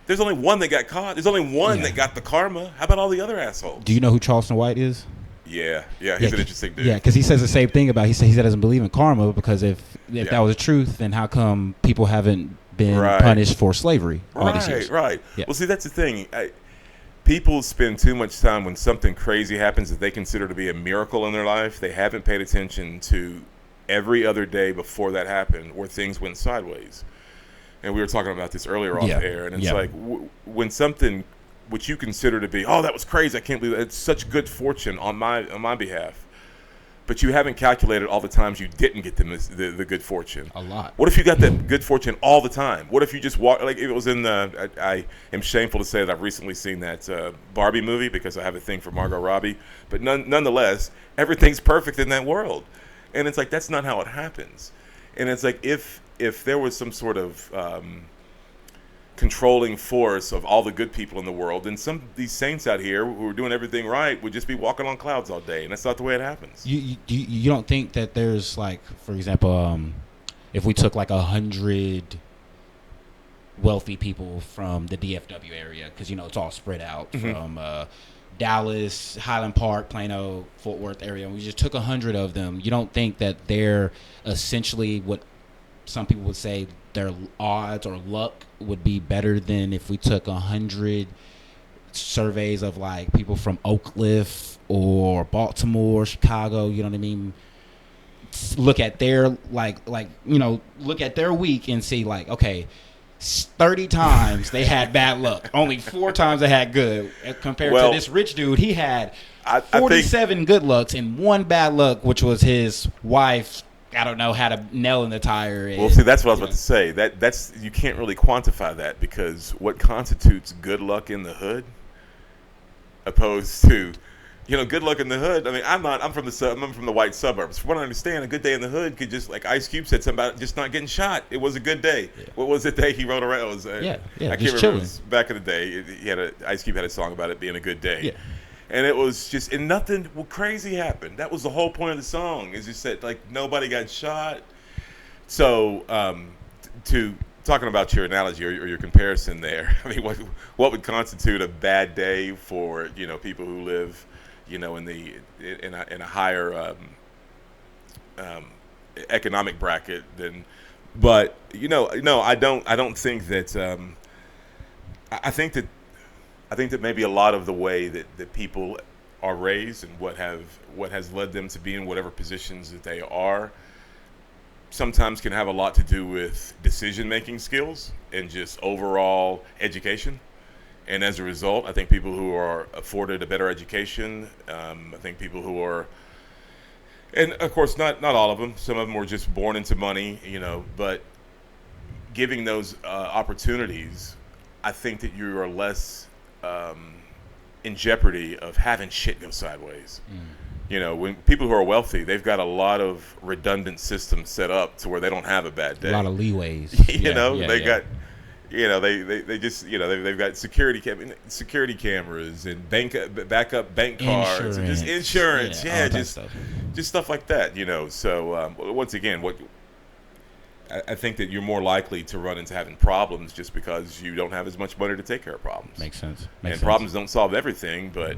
There's only one that got caught. There's only one that got the karma. How about all the other assholes? Do you know who Charleston White is? Yeah, he's an interesting dude. Yeah, because he says the same thing about he said doesn't believe in karma because if that was the truth, then how come people haven't been punished for slavery all these years? Right. Yeah. Well, see, that's the thing. People spend too much time when something crazy happens that they consider to be a miracle in their life. They haven't paid attention to every other day before that happened where things went sideways. And we were talking about this earlier off air, and it's like when something which you consider to be, oh, that was crazy, I can't believe that. It's such good fortune on my behalf. But you haven't calculated all the times you didn't get the good fortune. A lot. What if you got that good fortune all the time? What if you just walk, like if it was in the, I am shameful to say that I've recently seen that Barbie movie because I have a thing for Margot Robbie. But nonetheless, everything's perfect in that world. And it's like, that's not how it happens. And it's like, if there was some sort of controlling force of all the good people in the world, then some of these saints out here who are doing everything right would just be walking on clouds all day, and that's not the way it happens. You don't think that there's, like, for example, if we took like 100 wealthy people from the DFW area, because it's all spread out from Dallas, Highland Park, Plano, Fort Worth area, and we just took 100 of them, you don't think that they're essentially what some people would say their odds or luck would be better than if we took 100 surveys of like people from Oak Cliff or Baltimore, Chicago, you know what I mean? Look at their look at their week and see like, okay, 30 times they had bad luck. Only 4 times they had good. Compared to this rich dude, he had 47 good lucks and 1 bad luck, which was his wife. I don't know, had a nail in the tire. Well, see, that's what I was about to say. That's you can't really quantify that, because what constitutes good luck in the hood, opposed to, good luck in the hood. I mean, I'm from the white suburbs. From what I understand, a good day in the hood could just, like Ice Cube said something about just not getting shot. It was a good day. Yeah. What was the day he wrote around? It was, I can't remember. It was back in the day. Ice Cube had a song about it being a good day. Yeah. And it was just, and nothing crazy happened. That was the whole point of the song, is just that, like, nobody got shot. So, to talking about your analogy or your comparison there, I mean, what would constitute a bad day for, people who live, in a higher economic bracket than, but, no, I don't think that, I think that maybe a lot of the way that people are raised and what has led them to be in whatever positions that they are sometimes can have a lot to do with decision-making skills and just overall education. And as a result, I think people who are afforded a better education, I think people who are, and of course not all of them, some of them were just born into money, but giving those opportunities, I think that you are less in jeopardy of having shit go sideways. When people who are wealthy, they've got a lot of redundant systems set up to where they don't have a bad day. A lot of leeways. They've got security cameras and backup bank cards and just insurance. Just stuff like that. So once again, I think that you're more likely to run into having problems just because you don't have as much money to take care of problems. Makes sense. Problems don't solve everything, but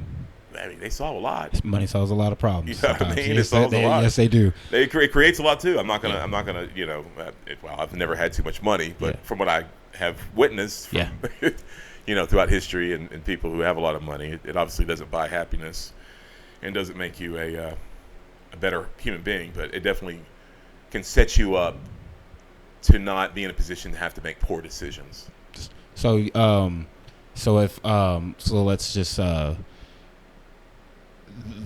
I mean, they solve a lot. Money solves a lot of problems. You know what I mean? It solves a lot. Yes, they do. It creates a lot too. I'm not gonna. I've never had too much money, but from what I have witnessed, throughout history and people who have a lot of money, it obviously doesn't buy happiness and doesn't make you a better human being, but it definitely can set you up to not be in a position to have to make poor decisions. So let's just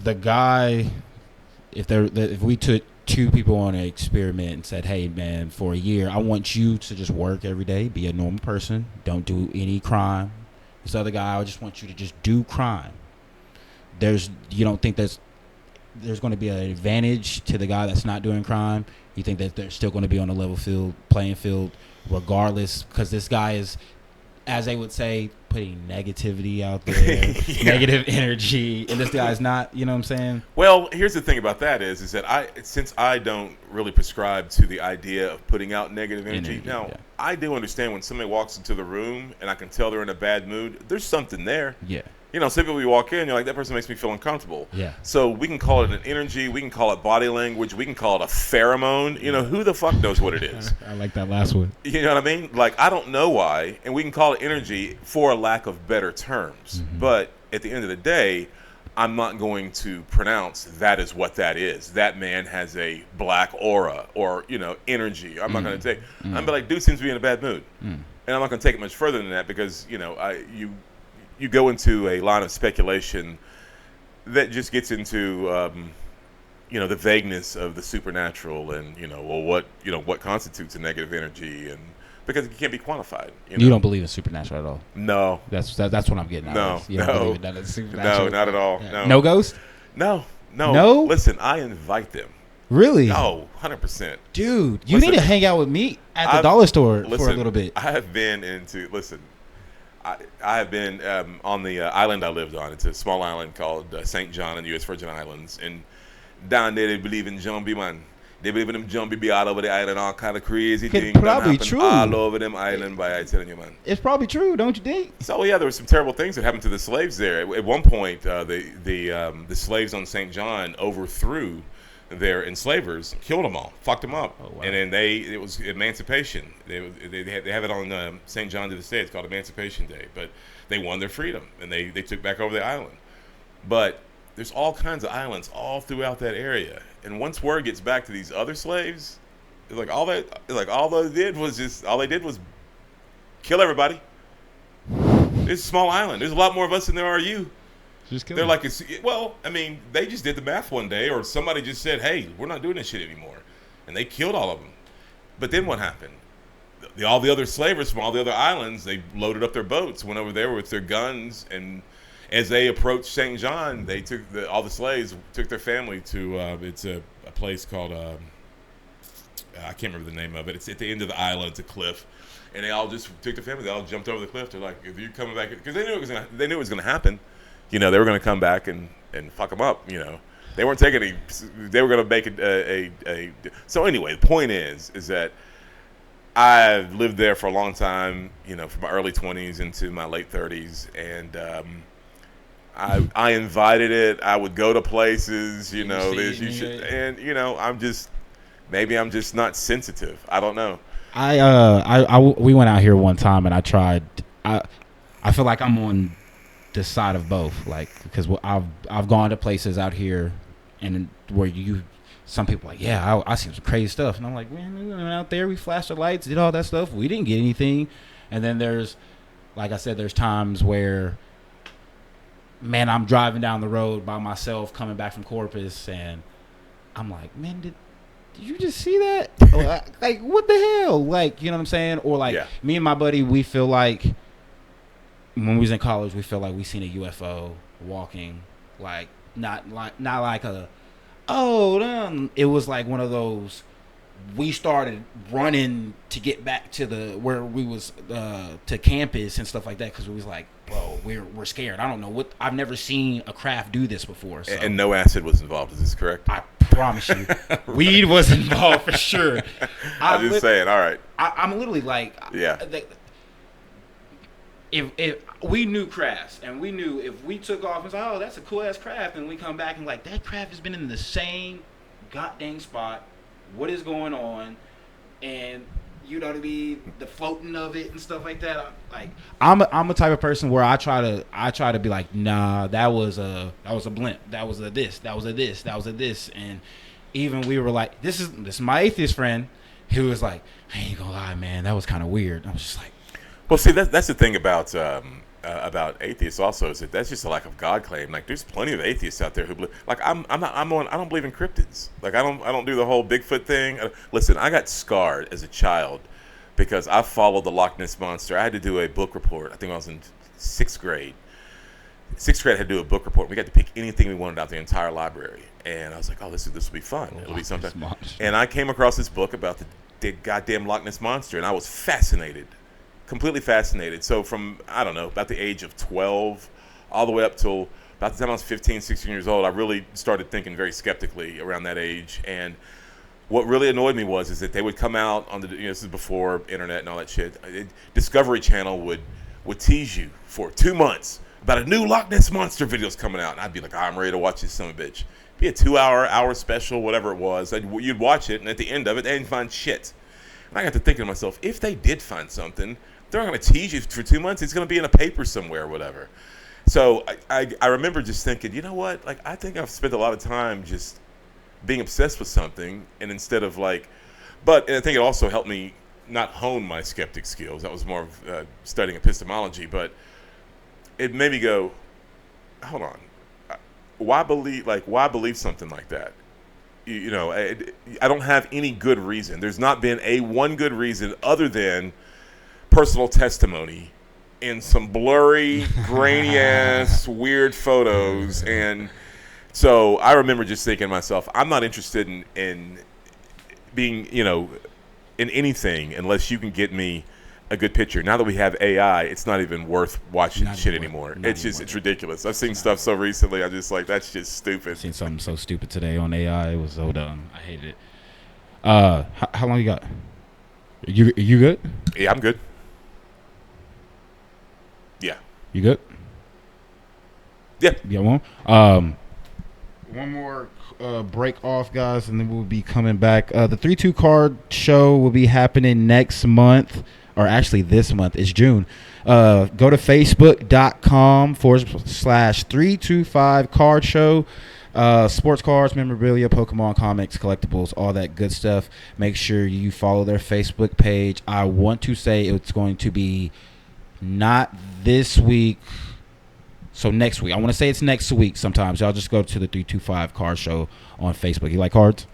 the guy, if we took 2 people on an experiment and said, hey man, for a year I want you to just work every day, be a normal person, don't do any crime. This other guy, I just want you to just do crime. You don't think there's going to be an advantage to the guy that's not doing crime? You think that they're still going to be on a level playing field regardless? Because this guy is, as they would say, putting negativity out there, negative energy, and this guy's not, you know what I'm saying? Well, here's the thing about that is that since I don't really prescribe to the idea of putting out negative energy. I do understand when somebody walks into the room and I can tell they're in a bad mood, there's something there. Yeah. Some people, we walk in, you're like, that person makes me feel uncomfortable. Yeah. So we can call it an energy, we can call it body language, we can call it a pheromone. Who the fuck knows what it is? I like that last one. You know what I mean? Like, I don't know why, and we can call it energy for a lack of better terms. Mm-hmm. But at the end of the day, I'm not going to pronounce that is what that is. That man has a black aura or, energy. I'm not going to take. I'm gonna be like, dude seems to be in a bad mood, and I'm not going to take it much further than that because you go into a line of speculation that just gets into the vagueness of the supernatural and what constitutes a negative energy, and because it can't be quantified. You don't believe in supernatural at all? No. That's what I'm getting at. No. You don't believe in none of the supernatural? No, not at all. Yeah. No. No ghost? No. No? Listen, I invite them. Really? Oh, 100%. Dude, you need to hang out with me at the dollar store for a little bit. I have been I have been on the island I lived on. It's a small island called St. John in the U.S. Virgin Islands. And down there, they believe in zombie, man. They believe in them zombie be all over the island, all kind of crazy things. Probably true. All over them island, by I telling you, man. It's probably true, don't you think? So yeah, there were some terrible things that happened to the slaves there. At one point, the slaves on St. John overthrew their enslavers, killed them all, fucked them up, wow. And then it was emancipation. They have it on St. John to this day. It's called Emancipation Day. But they won their freedom and they took back over the island. But there's all kinds of islands all throughout that area. And once word gets back to these other slaves, all they did was kill everybody. It's a small island. There's a lot more of us than there are you. They're like, they just did the math one day, or somebody just said, hey, we're not doing this shit anymore. And they killed all of them. But then what happened? All the other slavers from all the other islands, they loaded up their boats, went over there with their guns, and as they approached St. John, they took all the slaves took their family to it's a place called I can't remember the name of it. It's at the end of the island. It's a cliff, and they all just took their family. They all jumped over the cliff. They're like, "If you're coming back," because they knew it was gonna happen. They were gonna come back and fuck them up. They weren't taking any. They were gonna make it a. So anyway, the point is that I've lived there for a long time. From my early 20s into my late 30s, and I invited it. I would go to places, and I'm just not sensitive. I don't know. We went out here one time and I tried. I feel like I'm on the side of both, like, because I've gone to places out here and where some people are like, yeah, I seen some crazy stuff, and I'm like, man, we went out there, we flashed the lights, did all that stuff, we didn't get anything. And then there's, like I said, there's times where, man, I'm driving down the road by myself coming back from Corpus, and I'm like, man, did you just see that? Like, what the hell? Like, you know what I'm saying? Or like, me and my buddy, we feel like when we was in college, we feel like we seen a UFO walking, like not like a, it was like one of those. We started running to get back to where we was to campus and stuff like that, because we was like, bro, we're scared. I don't know what. I've never seen a craft do this before. So. And no acid was involved. Is this correct? I promise you, weed was involved for sure. I'm just saying. All right. I'm literally like, If we knew crafts, and we knew if we took off and said, oh, that's a cool ass craft, and we come back and like, that craft has been in the same goddamn spot. What is going on? And you know what I mean, the floating of it and stuff like that. I'm a type of person where I try to be like, nah, that was a blimp, that was a this, that was a this, that was a this. And even we were like, this is my atheist friend who was like, I ain't gonna lie, man, that was kind of weird. I was just like, well, see, that's the thing about atheists also, is that that's just a lack of God claim. Like, there's plenty of atheists out there who believe. Like, I don't believe in cryptids. Like, I don't do the whole Bigfoot thing. Listen, I got scarred as a child because I followed the Loch Ness Monster. I had to do a book report. I think I was in 6th grade. 6th grade, I had to do a book report. We got to pick anything we wanted out the entire library, and I was like, oh, this will be fun. It'll be something. And I came across this book about the goddamn Loch Ness Monster, and I was fascinated. Completely fascinated. So from, I don't know, about the age of 12 all the way up till about the time I was 15, 16 years old, I really started thinking very skeptically around that age. And what really annoyed me is that they would come out on this is before internet and all that shit. Discovery Channel would tease you for 2 months about a new Loch Ness Monster videos coming out. And I'd be like, I'm ready to watch this son of a bitch. It'd be a 2-hour special, whatever it was. You'd watch it, and at the end of it, they didn't find shit. And I got to thinking to myself, if they did find something, they're not going to tease you for 2 months. It's going to be in a paper somewhere or whatever. So I remember just thinking, you know what? Like, I think I've spent a lot of time just being obsessed with something, and instead of like, and I think it also helped me not hone my skeptic skills. That was more of studying epistemology, but it made me go, hold on, why believe something like that? You know, I don't have any good reason. There's not been one good reason other than personal testimony in some blurry, grainy ass, weird photos. And so I remember just thinking to myself, I'm not interested in being, in anything unless you can get me a good picture. Now that we have AI, it's not even worth watching anymore. It's ridiculous. I've seen stuff so recently, I'm just like, that's just stupid. I seen something so stupid today on AI. It was so dumb. I hated it. How long you got? You good? Yeah, I'm good. Yeah. You good? Yeah. You got one? One more break off, guys, and then we'll be coming back. The 3-2 card show will be happening next month, or actually this month. It's June. Go to facebook.com/325 card show. Sports cards, memorabilia, Pokemon comics, collectibles, all that good stuff. Make sure you follow their Facebook page. I want to say it's going to be not this week, so next week. I want to say it's next week sometimes. Y'all just go to the 325 card show on Facebook. You like cards?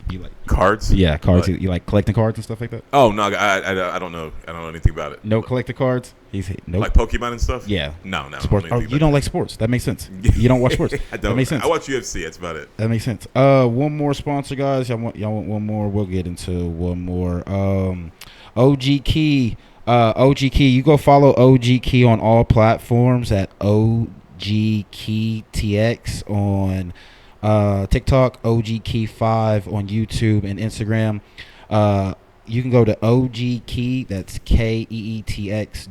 You like cards? Yeah, cards. You like collecting cards and stuff like that? Oh no, I don't know. I don't know anything about it. No collecting cards. He's nope. Like Pokemon and stuff. Yeah. No. Sports. You don't like sports. That makes sense. You don't watch sports. I don't. That makes sense. I watch UFC. That's about it. That makes sense. One more sponsor, guys. Y'all want one more? We'll get into one more. OG Key. OG Key. You go follow OG Key on all platforms at OG Key TX on TikTok, OG Key 5 on YouTube and Instagram. You can go to OG Key, that's KEETX.com.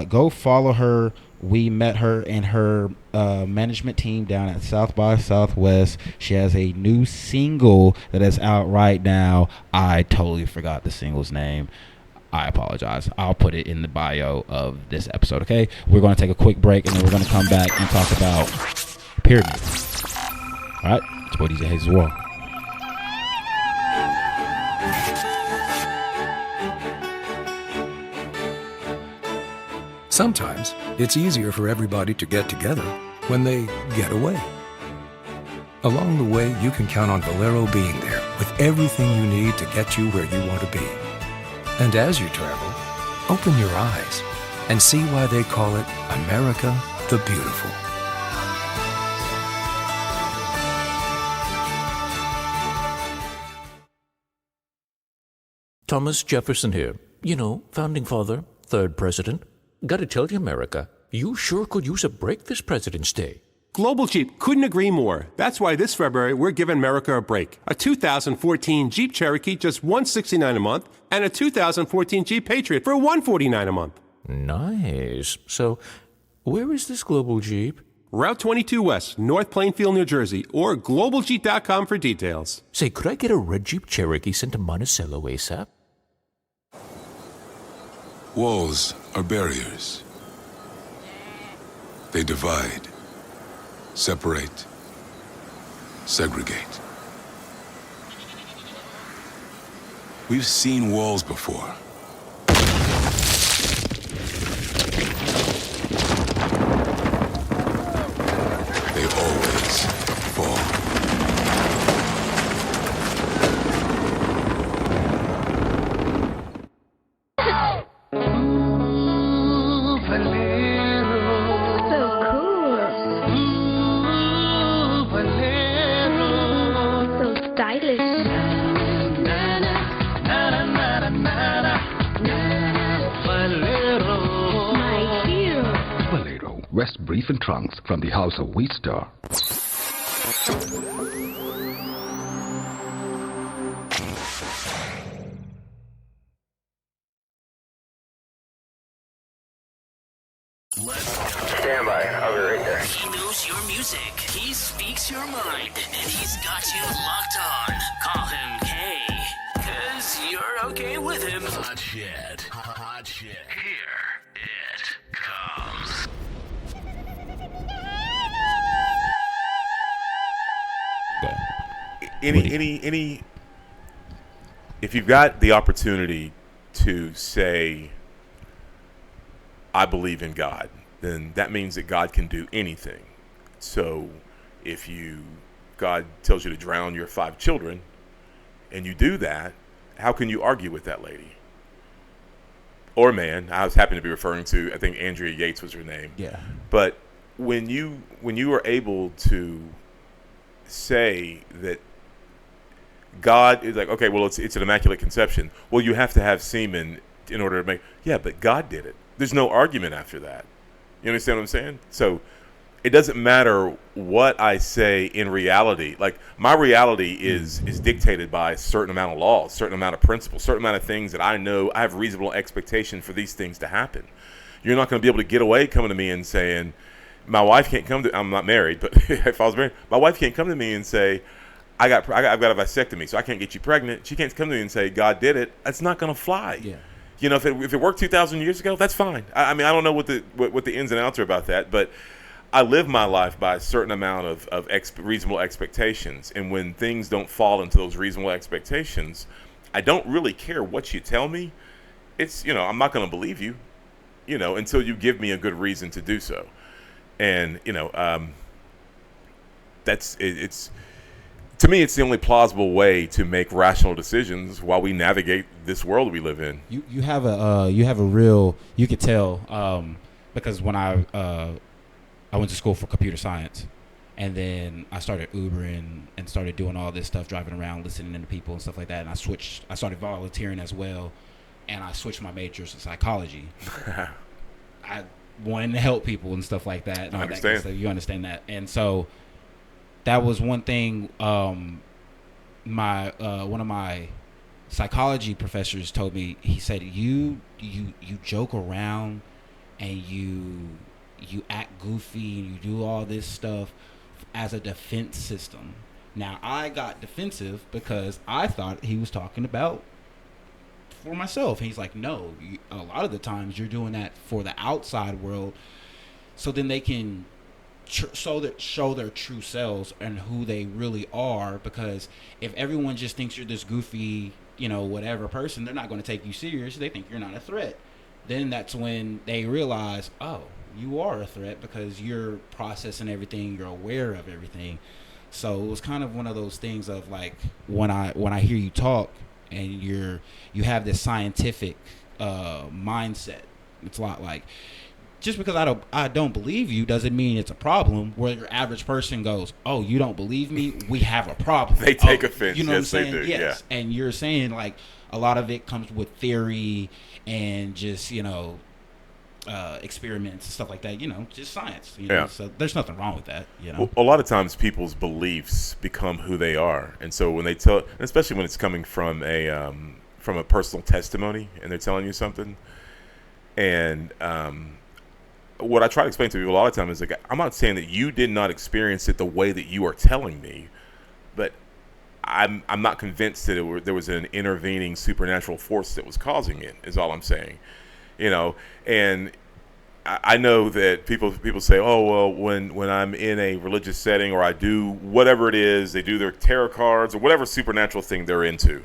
Go follow her. We met her and her management team down at South by Southwest. She has a new single that is out right now. I totally forgot the single's name. I apologize. I'll put it in the bio of this episode, okay? We're going to take a quick break, and then we're going to come back and talk about pyramids. All right? It's boy DJ Hayes as well. Sometimes it's easier for everybody to get together when they get away. Along the way, you can count on Valero being there with everything you need to get you where you want to be. And as you travel, open your eyes and see why they call it America the Beautiful. Thomas Jefferson here. You know, founding father, third president. Gotta tell you, America, you sure could use a break this President's Day. Global Jeep couldn't agree more. That's why this February we're giving America a break. A 2014 Jeep Cherokee just $169 a month, and a 2014 Jeep Patriot for $149 a month. Nice. So, where is this Global Jeep? Route 22 West, North Plainfield, New Jersey, or globaljeep.com for details. Say, could I get a red Jeep Cherokee sent to Monticello ASAP? Walls are barriers. They divide, separate, segregate. We've seen walls before. They always fall. West Brief and Trunks from the House of Wheat Star. Stand by. I'll be right there. He knows your music. He speaks your mind. And he's got you locked on. Call him K. Cause you're okay with him. Hot shit. Hot shit. Here it comes. any if you've got the opportunity to say, I believe in God, then that means that God can do anything. So if God tells you to drown your 5 children and you do that, how can you argue with that lady? Or man, I was happy to be referring to, I think Andrea Yates was her name. Yeah. But when you are able to say that God is like, okay, well, it's an immaculate conception. Well, you have to have semen in order to make, yeah, but God did it. There's no argument after that. You understand what I'm saying? So it doesn't matter what I say in reality. Like, my reality is dictated by a certain amount of laws, certain amount of principles, certain amount of things that I know I have reasonable expectation for these things to happen. You're not going to be able to get away coming to me and saying, my wife can't come to, I'm not married, but if I was married, my wife can't come to me and say, I've got a vasectomy, so I can't get you pregnant. She can't come to me and say, God did it. That's not going to fly. Yeah. You know, if it worked 2,000 years ago, that's fine. I mean, I don't know what the ins and outs are about that, but I live my life by a certain amount of reasonable expectations. And when things don't fall into those reasonable expectations, I don't really care what you tell me. It's, I'm not going to believe you, until you give me a good reason to do so. And, it's to me, it's the only plausible way to make rational decisions while we navigate this world we live in. You have a real, you could tell, because when I went to school for computer science, and then I started Ubering and started doing all this stuff, driving around, listening to people and stuff like that. And I started volunteering as well, and I switched my majors to psychology. I wanted to help people and stuff like that. And all that kind of stuff. You understand that, and so that was one thing. One of my psychology professors told me. He said, "You joke around, and you act goofy, and you do all this stuff as a defense system." Now, I got defensive because I thought he was talking about for myself. He's like, no, a lot of the times you're doing that for the outside world, so then they can show their true selves and who they really are. Because if everyone just thinks you're this goofy, whatever person, they're not going to take you serious. They think you're not a threat. Then that's when they realize, oh, you are a threat because you're processing everything, you're aware of everything. So it was kind of one of those things of like, when I hear you talk and you have this scientific mindset, it's a lot like, just because I don't believe you doesn't mean it's a problem. Where your average person goes, oh, you don't believe me, we have a problem. They take offense. You know yes, what I'm saying? they do. Yes. Yeah. And you're saying like a lot of it comes with theory and just experiments and stuff like that, just science, Yeah. So there's nothing wrong with that, Well, a lot of times people's beliefs become who they are, and so when they tell, especially when it's coming from a personal testimony and they're telling you something, and what I try to explain to people a lot of times is like, I'm not saying that you did not experience it the way that you are telling me, but I'm not convinced that there was an intervening supernatural force that was causing it, is all I'm saying. And I know that people say, oh, well, when I'm in a religious setting or I do whatever it is, they do their tarot cards or whatever supernatural thing they're into,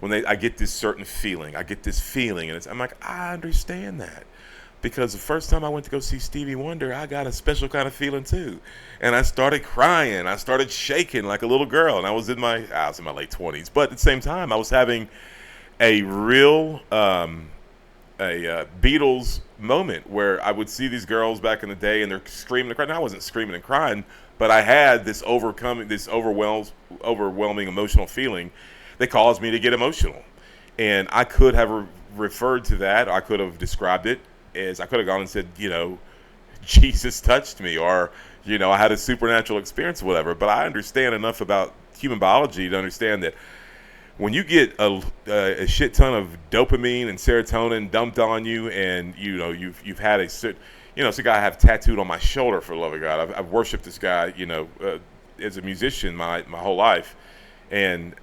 I get this certain feeling, and I'm like, I understand that. Because the first time I went to go see Stevie Wonder, I got a special kind of feeling too. And I started crying. I started shaking like a little girl. And I was in my late 20s. But at the same time, I was having a real Beatles moment where I would see these girls back in the day and they're screaming and crying. I wasn't screaming and crying, but I had this overwhelming emotional feeling that caused me to get emotional. And I could have referred to that, or I could have described it as, I could have gone and said, Jesus touched me, or, I had a supernatural experience or whatever. But I understand enough about human biology to understand that when you get a shit ton of dopamine and serotonin dumped on you, and you've had it's a guy I have tattooed on my shoulder, for the love of God. I've worshipped this guy, as a musician my whole life, and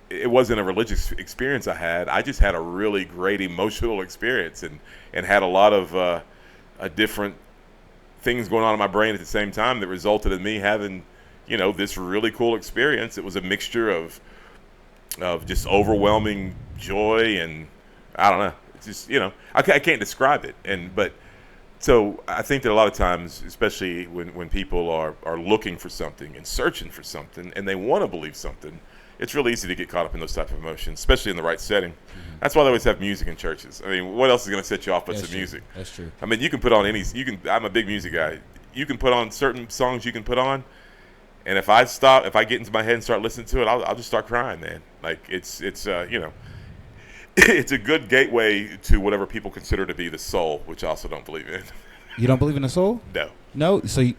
it wasn't a religious experience I had. I just had a really great emotional experience and had a lot of different things going on in my brain at the same time that resulted in me having this really cool experience. It was a mixture of just overwhelming joy, and I don't know. It's just, I can't describe it. But so I think that a lot of times, especially when people are looking for something and searching for something and they want to believe something, it's really easy to get caught up in those type of emotions, especially in the right setting. Mm-hmm. That's why they always have music in churches. I mean, what else is going to set you off but some music? That's true. I mean, you can put on I'm a big music guy. You can put on certain songs you can put on, and if I get into my head and start listening to it, I'll just start crying, man. Like it's it's a good gateway to whatever people consider to be the soul, which I also don't believe in. You don't believe in the soul? No. No? So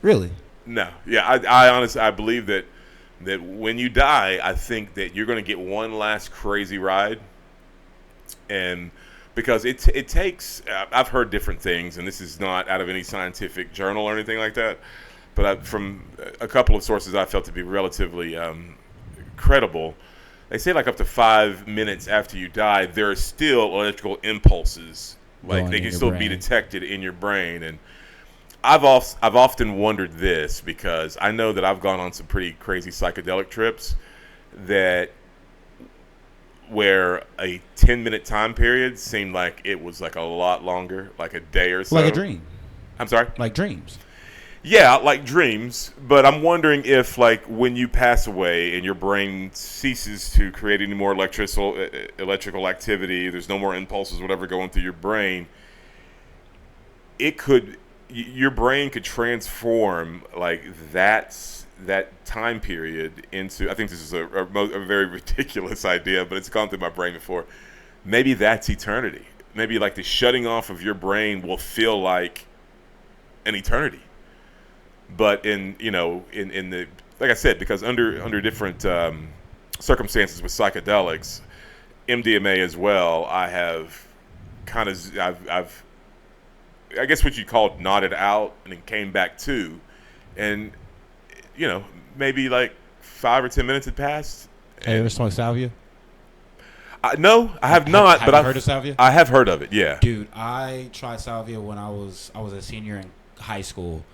really? No. Yeah, I honestly believe that when you die, I think that you're going to get one last crazy ride, and because it takes, I've heard different things, and this is not out of any scientific journal or anything like that, but from a couple of sources I felt to be relatively credible, they say like up to 5 minutes after you die, there are still electrical impulses, like they can still be detected in your brain. And I've often wondered this, because I know that I've gone on some pretty crazy psychedelic trips where a 10-minute time period seemed like it was like a lot longer, like a day or so. Like a dream. I'm sorry? Like dreams. Yeah, like dreams. But I'm wondering if, like, when you pass away and your brain ceases to create any more electrical activity, there's no more impulses, whatever, going through your brain, your brain could transform like that time period into, I think this is a very ridiculous idea, but it's gone through my brain before. Maybe that's eternity. Maybe like the shutting off of your brain will feel like an eternity. But in the, like I said, because under different circumstances with psychedelics, MDMA as well, I've I guess what you called nodded out and then came back to, and maybe like 5 or 10 minutes had passed. Have you ever smoked salvia? No, I have not. But I've heard of salvia. I have heard of it. Yeah, dude, I tried salvia when I was a senior in high school.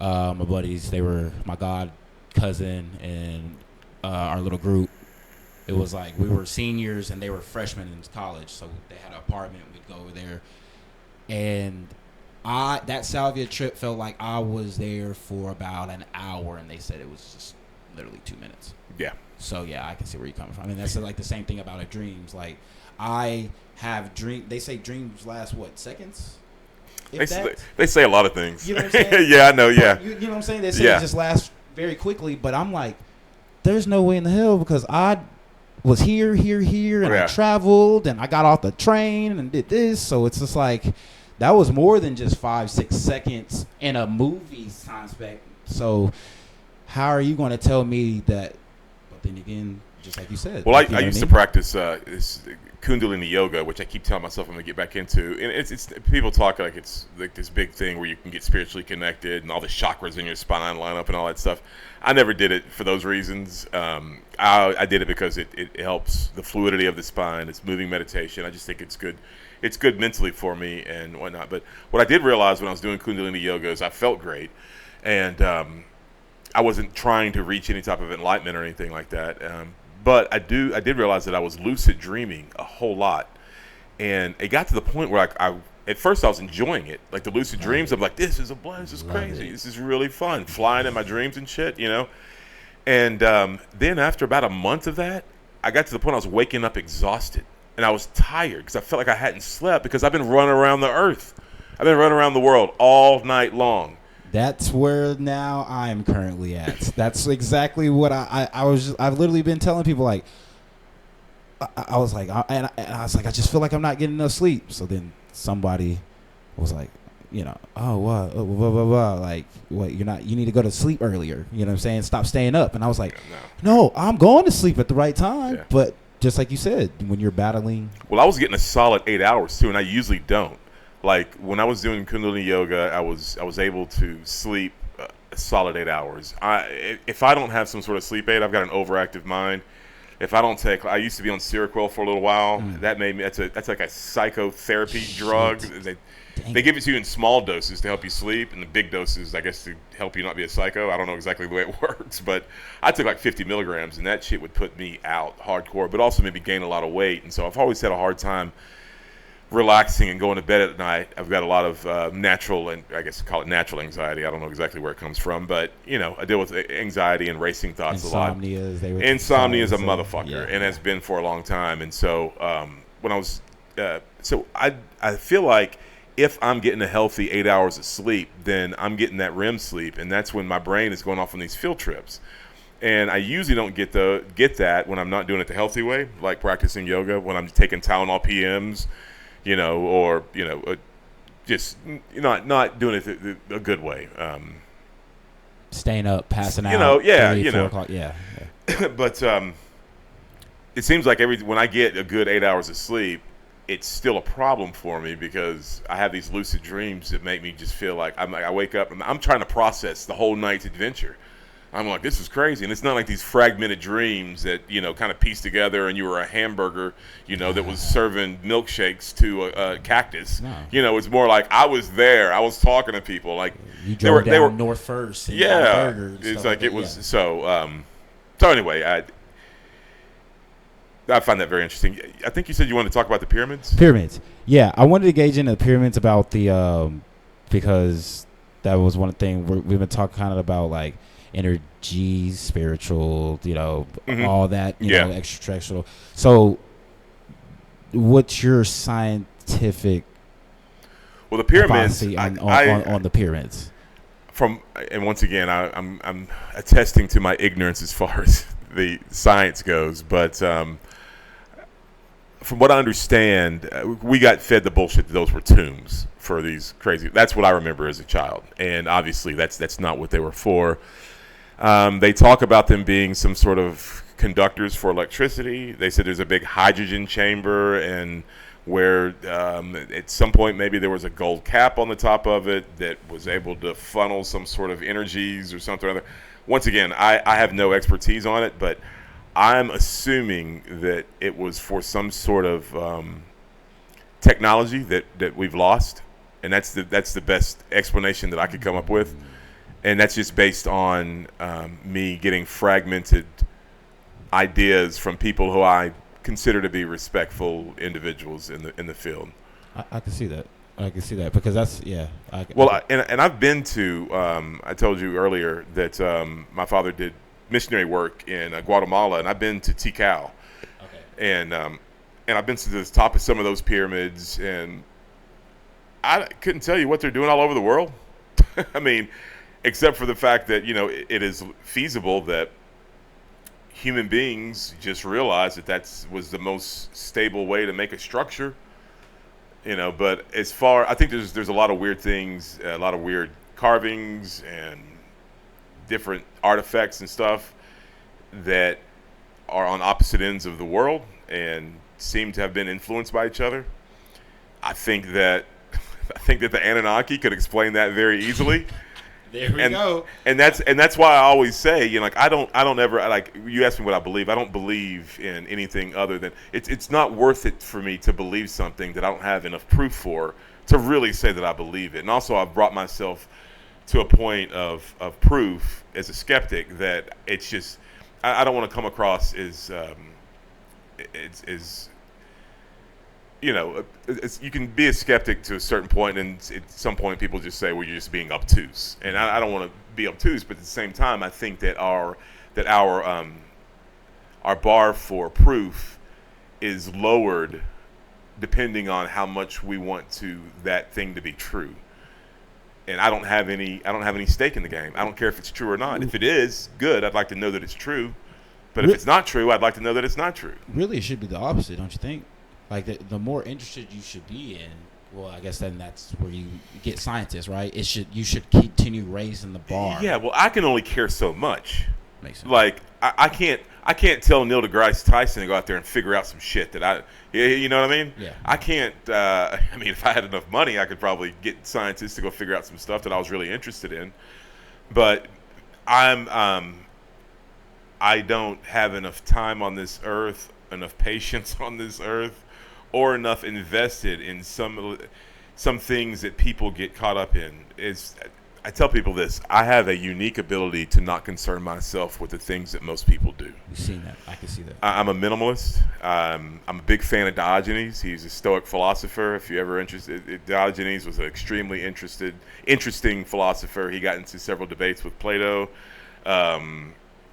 My buddies, they were my god cousin and our little group. It was like we were seniors and they were freshmen in college, so they had an apartment. We'd go over there, and that salvia trip felt like I was there for about an hour, and they said it was just literally 2 minutes. Yeah. So yeah, I can see where you're coming from. I mean, that's like the same thing about dreams. Like I have They say dreams last seconds. They say a lot of things. You know what I'm saying? Yeah, I know. Yeah. You know what I'm saying? They say it just lasts very quickly, but I'm like, there's no way in the hell, because I was here, and I traveled, and I got off the train and did this. So it's just like, that was more than just 5-6 seconds in a movie's time spec. So how are you going to tell me that? But then again, just like you said. Well, I used to practice this Kundalini yoga, which I keep telling myself I'm going to get back into. And it's people talk like it's like this big thing where you can get spiritually connected and all the chakras in your spine line up and all that stuff. I never did it for those reasons. I did it because it helps the fluidity of the spine. It's moving meditation. I just think it's good. It's good mentally for me and whatnot. But what I did realize when I was doing Kundalini yoga is I felt great. And I wasn't trying to reach any type of enlightenment or anything like that. But I did realize that I was lucid dreaming a whole lot. And it got to the point where I at first I was enjoying it. Like the lucid dreams, I'm like, this is a blast, this is crazy. This is really fun. Flying in my dreams and shit, And then after about a month of that, I got to the point I was waking up exhausted. And I was tired because I felt like I hadn't slept because I've been running around the earth. I've been running around the world all night long. That's where now I'm currently at. That's exactly what I've literally been telling people. Like, I was like, I just feel like I'm not getting enough sleep. So then somebody was like, oh, what, blah, blah, blah. Like, what, you need to go to sleep earlier. You know what I'm saying? Stop staying up. And I was like, no, I'm going to sleep at the right time. Yeah. But just like you said, when you're battling. Well, I was getting a solid 8 hours too, and I usually don't. Like when I was doing Kundalini yoga, I was able to sleep a solid 8 hours. If I don't have some sort of sleep aid, I've got an overactive mind. if I don't take, I used to be on Seroquel for a little while. That made me. That's like a psychotherapy drug. They give it to you in small doses to help you sleep, and the big doses, I guess, to help you not be a psycho. I don't know exactly the way it works, but I took like 50 milligrams, and that shit would put me out hardcore, but also made me gain a lot of weight. And so I've always had a hard time relaxing and going to bed at night. I've got a lot of natural, and I guess call it natural anxiety. I don't know exactly where it comes from, but I deal with anxiety and racing thoughts a lot. Insomnia is a motherfucker, and has been for a long time. And so when I was, I feel like if I'm getting a healthy 8 hours of sleep, then I'm getting that REM sleep, and that's when my brain is going off on these field trips. And I usually don't get that when I'm not doing it the healthy way, like practicing yoga, when I'm taking Tylenol PMs. Or just not doing it a good way. Staying up, passing out. 3, 4 o'clock. Yeah. But it seems like when I get a good 8 hours of sleep, it's still a problem for me because I have these lucid dreams that make me just feel like I wake up and I'm trying to process the whole night's adventure. I'm like, this is crazy. And it's not like these fragmented dreams that, kind of piece together and you were a hamburger, that was serving milkshakes to a cactus. No. It's more like I was there. I was talking to people. Like you drove down North First. And yeah. Burgers It's like it was. Yeah. So anyway, I find that very interesting. I think you said you wanted to talk about the pyramids? Pyramids. Yeah. I wanted to gauge into the pyramids about because that was one thing we've been talking kind of about, like, energy, spiritual, all that, extraterrestrial. So what's your scientific the pyramids on the pyramids? And once again, I'm attesting to my ignorance as far as the science goes, but from what I understand, we got fed the bullshit that those were tombs for these crazy. That's what I remember as a child, and obviously that's not what they were for. They talk about them being some sort of conductors for electricity. They said there's a big hydrogen chamber, and where at some point maybe there was a gold cap on the top of it that was able to funnel some sort of energies or something or other. Once again, I have no expertise on it, but I'm assuming that it was for some sort of technology that we've lost, and that's the best explanation that I could come up with. And that's just based on me getting fragmented ideas from people who I consider to be respectful individuals in the field. I can see that. Because that's and I've been to. I told you earlier that my father did missionary work in Guatemala, and I've been to Tikal. Okay. And I've been to the top of some of those pyramids, and I couldn't tell you what they're doing all over the world. I mean, except for the fact that, it is feasible that human beings just realized that was the most stable way to make a structure. But I think there's a lot of weird things, a lot of weird carvings and different artifacts and stuff that are on opposite ends of the world and seem to have been influenced by each other. I think that the Anunnaki could explain that very easily. There we go. And that's why I always say, I don't ever, like, you ask me what I believe. I don't believe in anything other than it's not worth it for me to believe something that I don't have enough proof for to really say that I believe it. And also, I've brought myself to a point of proof as a skeptic that it's just, I don't want to come across as you can be a skeptic to a certain point, and at some point people just say, well, you're just being obtuse. And I don't want to be obtuse, but at the same time, I think that our bar for proof is lowered depending on how much we want that thing to be true. And I don't have any stake in the game. I don't care if it's true or not. If it is, good. I'd like to know that it's true. But if it's not true, I'd like to know that it's not true. Really, it should be the opposite, don't you think? Like, the more interested you should be in, well, I guess then that's where you get scientists, right? You should continue raising the bar. Yeah, well, I can only care so much. Makes sense. Like, I can't tell Neil deGrasse Tyson to go out there and figure out some shit that you know what I mean? Yeah. I can't, if I had enough money, I could probably get scientists to go figure out some stuff that I was really interested in. But I I don't have enough time on this earth, enough patience on this earth, or enough invested in some things that people get caught up in. I tell people this: I have a unique ability to not concern myself with the things that most people do. You've seen that. I can see that. I'm a minimalist. I'm a big fan of Diogenes. He's a Stoic philosopher. If you're ever interested, Diogenes was an extremely interesting philosopher. He got into several debates with Plato.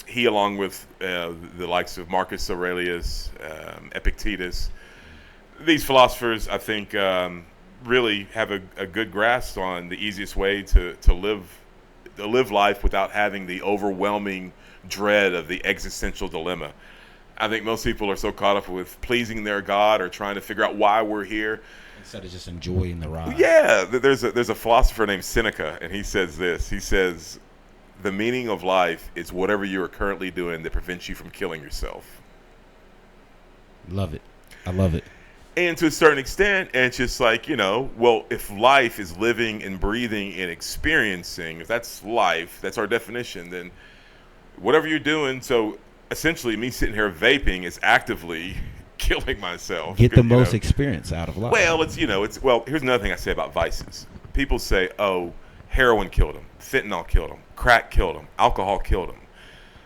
He, along with the likes of Marcus Aurelius, Epictetus, these philosophers, I think, really have a good grasp on the easiest way to live life without having the overwhelming dread of the existential dilemma. I think most people are so caught up with pleasing their God or trying to figure out why we're here instead of just enjoying the ride. Yeah, there's a philosopher named Seneca, and he says this. He says, the meaning of life is whatever you are currently doing that prevents you from killing yourself. Love it. I love it. And to a certain extent, it's just like, well, if life is living and breathing and experiencing, if that's life, that's our definition, then whatever you're doing, so essentially me sitting here vaping is actively killing myself. Get the most experience out of life. Well, well, here's another thing I say about vices. People say, oh, heroin killed him, fentanyl killed him, crack killed him, alcohol killed him.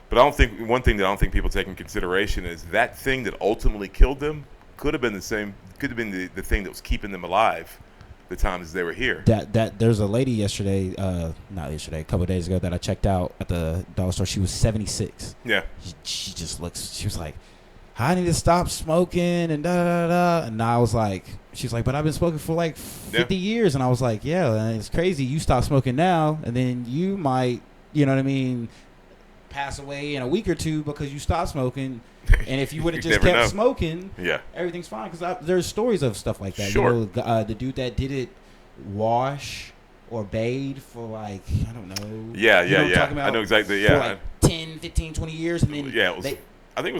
But one thing that I don't think people take in consideration is that thing that ultimately killed them could have been the thing that was keeping them alive the times they were here. That there's a lady yesterday, not yesterday, a couple of days ago that I checked out at the dollar store. She was 76. Yeah. She just looks. She was like, I need to stop smoking and da da da. And I was like, she's like, but I've been smoking for like 50 years. And I was like, yeah, and it's crazy. You stop smoking now, and then you might, you know what I mean, pass away in a week or two because you stopped smoking. And if you would have just kept smoking, everything's fine. Because there's stories of stuff like that. Sure. The dude that did it wash or bathe for like, I don't know. Yeah. I know exactly. For like 10, 15, 20 years. And then I think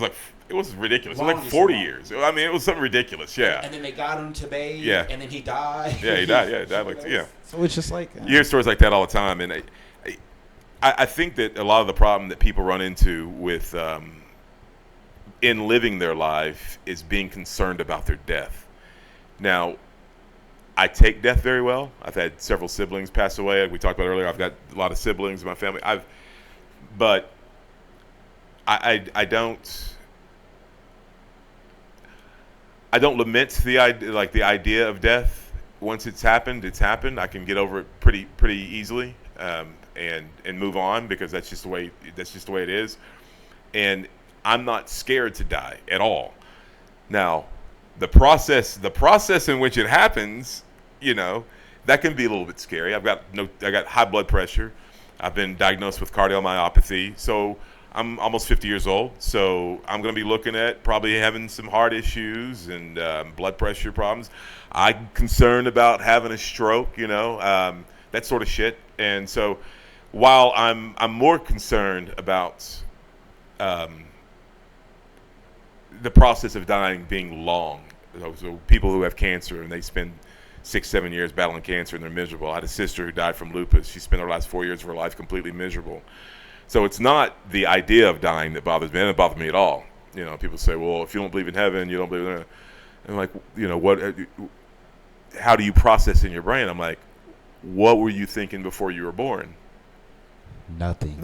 it was ridiculous. It was like 40 years. I mean, it was something ridiculous. Yeah. And then they got him to bathe. Yeah. And then he died. Yeah, he died. Yeah, he died. Yeah. So it's just like. You hear stories like that all the time. And I think that a lot of the problem that people run into with in living their life is being concerned about their death. Now, I take death very well. I've had several siblings pass away. Like we talked about earlier, I've got a lot of siblings in my family. But I don't lament the idea of death. Once it's happened, I can get over it pretty easily and move on because that's just the way it is. And I'm not scared to die at all. Now, the process in which it happens, that can be a little bit scary. I got high blood pressure. I've been diagnosed with cardiomyopathy. So I'm almost 50 years old. So I'm going to be looking at probably having some heart issues and blood pressure problems. I'm concerned about having a stroke, that sort of shit. And so while I'm more concerned about the process of dying being long. So people who have cancer and they spend 6-7 years battling cancer and they're miserable. I had a sister who died from lupus. She spent her last 4 years of her life completely miserable. So it's not the idea of dying that bothers me. It doesn't bother me at all. People say, well, if you don't believe in heaven, you don't believe in it. And I'm like, how do you process in your brain? I'm like, what were you thinking before you were born? Nothing.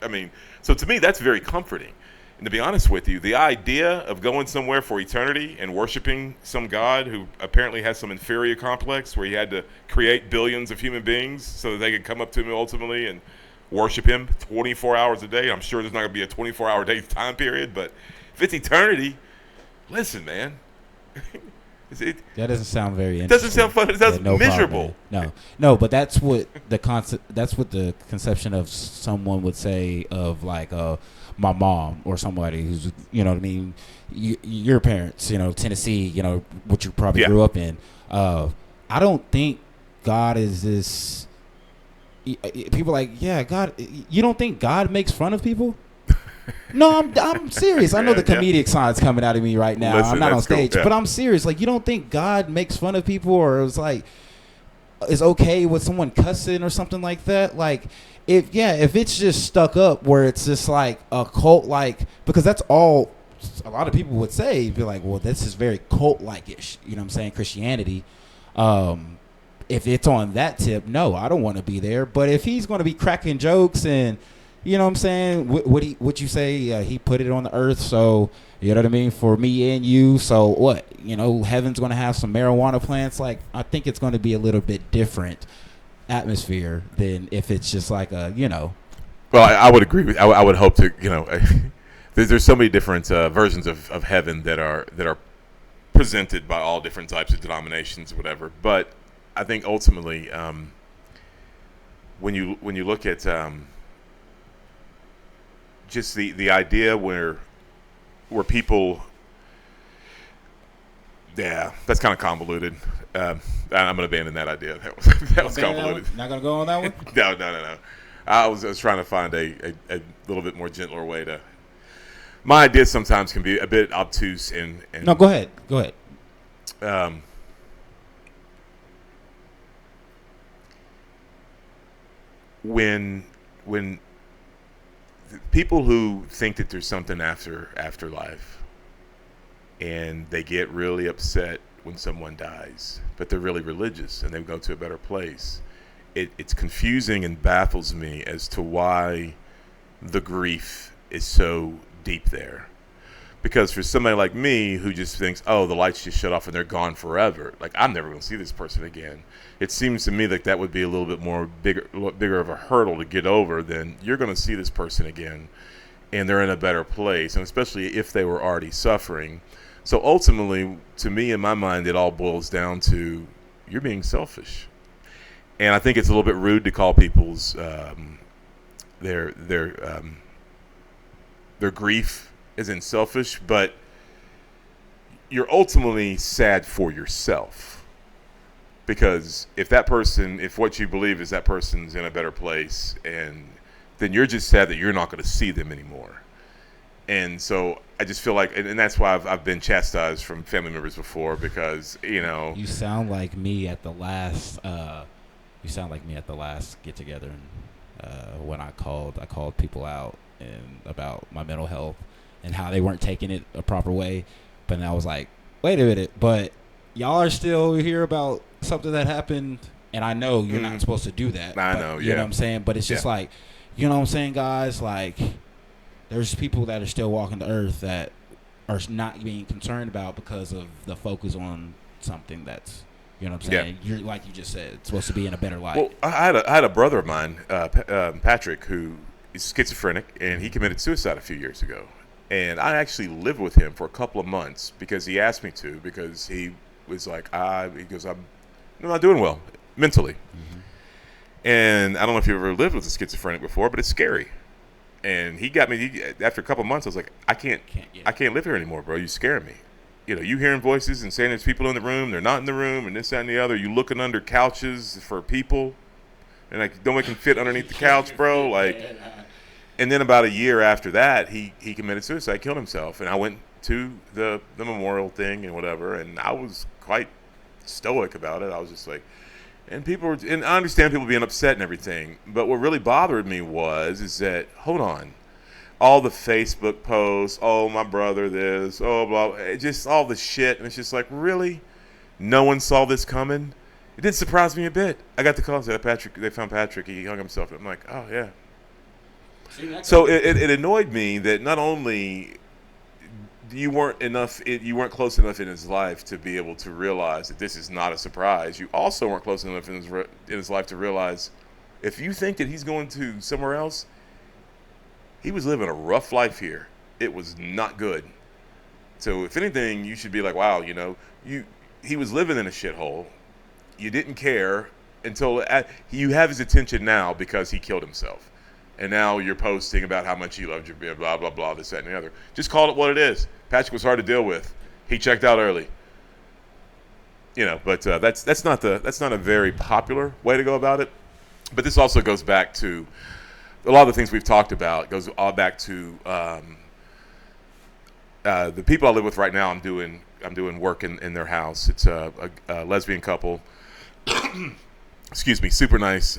I mean, so to me, that's very comforting. And to be honest with you, the idea of going somewhere for eternity and worshiping some God who apparently has some inferior complex where he had to create billions of human beings so that they could come up to him ultimately and worship him 24 hours a day. I'm sure there's not going to be a 24-hour day time period, but if it's eternity, listen, man. That doesn't sound very interesting. Doesn't sound fun. It sounds miserable. No, but that's what the concept. That's what the conception of someone would say of like my mom or somebody who's what I mean. Your parents, Tennessee, what you probably grew up in. I don't think God is this. People are like, God. You don't think God makes fun of people? No, I'm serious. I know the comedic side's coming out of me right now. I'm not on stage, but I'm serious. Like, you don't think God makes fun of people, or it's like, is okay with someone cussing or something like that. Like, if it's just stuck up where it's just like a cult, like, because that's all a lot of people would say. Be like, well, this is very cult like ish. You know what I'm saying? Christianity. If it's on that tip, no, I don't want to be there. But if he's going to be cracking jokes and, you know what I'm saying, would you say he put it on the earth, so, you know what I mean, for me and you, so what, you know, heaven's going to have some marijuana plants. Like, I think it's going to be a little bit different atmosphere than if it's just like a, you know. Well, I would agree with. I would hope to, you know, there's so many different versions of heaven that are presented by all different types of denominations, whatever. But I think ultimately, when you look at just the idea where people, yeah, that's kind of convoluted. I'm going to abandon that idea. That was convoluted. Not going to go on that one? No. I was trying to find a little bit more gentler way to. My ideas sometimes can be a bit obtuse and no, go ahead. When people who think that there's something afterlife, and they get really upset when someone dies, but they're really religious and they go to a better place, it's confusing and baffles me as to why the grief is so deep there. Because for somebody like me who just thinks, oh, the lights just shut off and they're gone forever, like, I'm never going to see this person again, it seems to me like that would be a little bit more bigger of a hurdle to get over than you're going to see this person again and they're in a better place, and especially if they were already suffering. So ultimately, to me, in my mind, it all boils down to you're being selfish. And I think it's a little bit rude to call people's their grief isn't selfish, but you're ultimately sad for yourself. Because if what you believe is that person's in a better place, and then you're just sad that you're not going to see them anymore. And so I just feel like, and that's why I've been chastised from family members before, because, you know. You sound like me at the last get together, and when I called people out and about my mental health and how they weren't taking it a proper way. But then I was like, wait a minute, but y'all are still here about something that happened, and I know you're not supposed to do that. I know, You know what I'm saying? But it's just like, you know what I'm saying, guys? Like, there's people that are still walking the earth that are not being concerned about because of the focus on something that's, you know what I'm saying? You're, like you just said, it's supposed to be in a better light. Well, I had a brother of mine, Patrick, who is schizophrenic, and he committed suicide a few years ago. And I actually lived with him for a couple of months because he asked me to, because he was like, he goes, I'm not doing well mentally. Mm-hmm. And I don't know if you ever lived with a schizophrenic before, but it's scary. And he got me, after a couple of months, I was like, I can't live here anymore, bro. You scare me. You know, you hearing voices and saying there's people in the room, they're not in the room, and this, that, and the other. You looking under couches for people, and like, don't make them fit underneath the couch, bro. Like, and then about a year after that, he committed suicide, killed himself. And I went to the memorial thing and whatever, and I was quite stoic about it. I was just like, and I understand people being upset and everything, but what really bothered me is that, hold on, all the Facebook posts, oh, my brother this, oh, blah, just all the shit, and it's just like, really? No one saw this coming? It didn't surprise me a bit. I got the call and said, they found Patrick, he hung himself. I'm like, oh, yeah. So it annoyed me that not only you weren't close enough in his life to be able to realize that this is not a surprise. You also weren't close enough in his life to realize, if you think that he's going to somewhere else, he was living a rough life here. It was not good. So if anything, you should be like, wow, you know, he was living in a shithole. You didn't care until you have his attention now because he killed himself. And now you're posting about how much he loved you, blah, blah, blah, this, that, and the other. Just call it what it is. Patrick was hard to deal with. He checked out early. You know, but that's not a very popular way to go about it. But this also goes back to a lot of the things we've talked about. It goes all back to the people I live with right now. I'm doing work in their house. It's a lesbian couple. super nice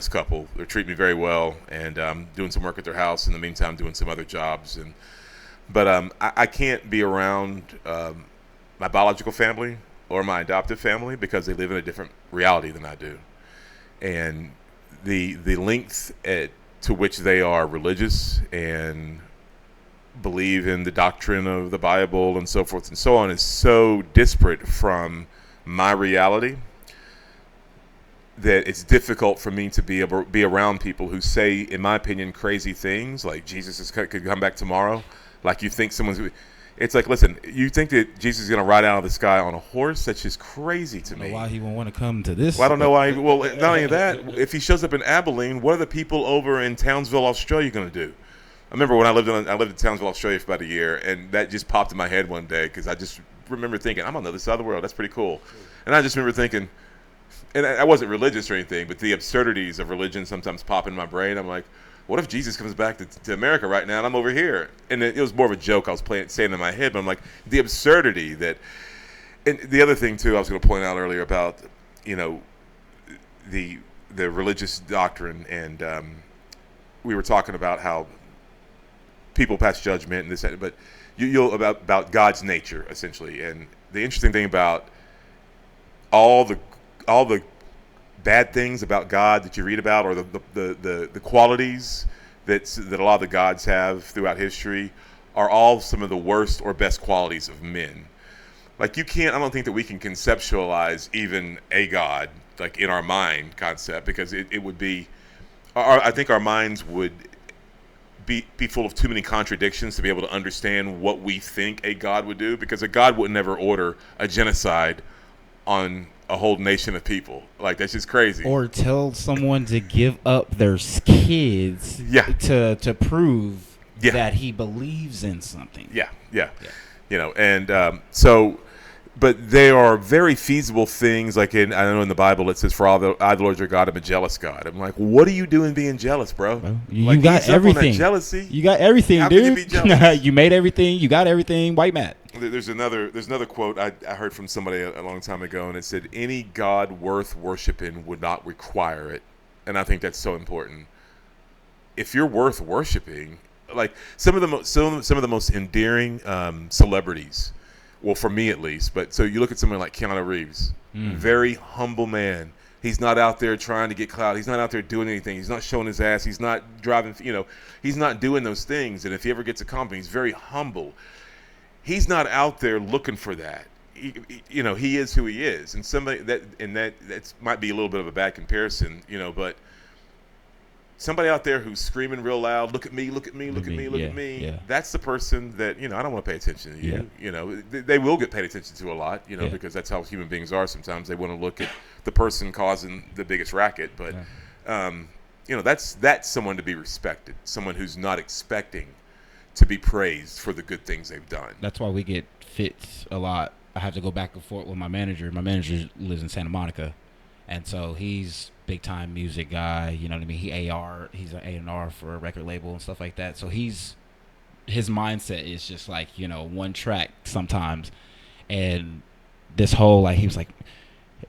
couple. They treat me very well, and doing some work at their house in the meantime, doing some other jobs. But I can't be around my biological family or my adoptive family because they live in a different reality than I do, and the length to which they are religious and believe in the doctrine of the Bible and so forth and so on is so disparate from my reality that it's difficult for me to be around people who say, in my opinion, crazy things like Jesus could come back tomorrow. Like you think it's like, listen, you think that Jesus is going to ride out of the sky on a horse? That's just crazy to me. I don't know why he won't want to come to this. Well, I don't know why. Well, not only that, if he shows up in Abilene, what are the people over in Townsville, Australia going to do? I remember when I lived in Townsville, Australia for about a year, and that just popped in my head one day because I just remember thinking, I'm on the other side of the world. That's pretty cool. And I just remember thinking, and I wasn't religious or anything, but the absurdities of religion sometimes pop in my brain. I'm like, what if Jesus comes back to America right now and I'm over here? And it was more of a joke I was saying in my head, but I'm like, the absurdity that, and the other thing too I was going to point out earlier about, the religious doctrine, and we were talking about how people pass judgment and this, but you'll about God's nature essentially. And the interesting thing about all the bad things about God that you read about, or the qualities that a lot of the gods have throughout history, are all some of the worst or best qualities of men. Like I don't think that we can conceptualize even a God like in our mind concept, because it would be, I think our minds would be full of too many contradictions to be able to understand what we think a God would do, because a God would never order a genocide on a whole nation of people. Like, that's just crazy. Or tell someone to give up their kids to prove that he believes in something. Yeah. So, but there are very feasible things, like I know in the Bible it says, for I the Lord your God am a jealous God. I'm like, what are you doing being jealous, bro? You got everything. Jealousy. You got everything, How dude. Can you be jealous? You made everything. You got everything. White Matt. There's another quote I heard from somebody a long time ago, and it said, any God worth worshiping would not require it. And I think that's so important. If you're worth worshiping, like some of the most endearing celebrities, well, for me at least, but so you look at someone like Keanu Reeves, very humble man. He's not out there trying to get clout. He's not out there doing anything. He's not showing his ass. He's not driving, he's not doing those things. And if he ever gets a compliment, he's very humble. He's not out there looking for that. He is who he is. And somebody that might be a little bit of a bad comparison, but somebody out there who's screaming real loud, look at me, look at me, look at me, look at me. Yeah. That's the person that, I don't want to pay attention to you. Yeah. They will get paid attention to a lot, because that's how human beings are. Sometimes they want to look at the person causing the biggest racket. But, that's someone to be respected, someone who's not expecting to be praised for the good things they've done. That's why we get fits a lot. I have to go back and forth with my manager. My manager lives in Santa Monica, and so he's big time music guy. You know what I mean? He's an A&R for a record label and stuff like that. So his mindset is just like, one track sometimes. And this whole, he was like,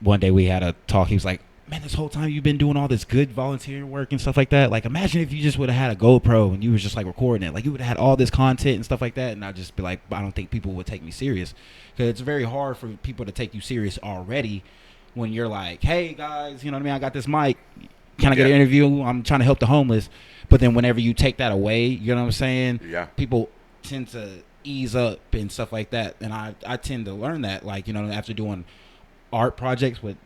one day we had a talk. He was like, man, this whole time you've been doing all this good volunteer work and stuff like that. Like, imagine if you just would have had a GoPro and you was just recording it. Like, you would have had all this content and stuff like that. And I'd just be like, I don't think people would take me serious, because it's very hard for people to take you serious already when you're like, hey guys, you know what I mean? I got this mic. Can I get an interview? I'm trying to help the homeless. But then whenever you take that away, you know what I'm saying? Yeah. People tend to ease up and stuff like that. And I tend to learn that, after doing art projects with,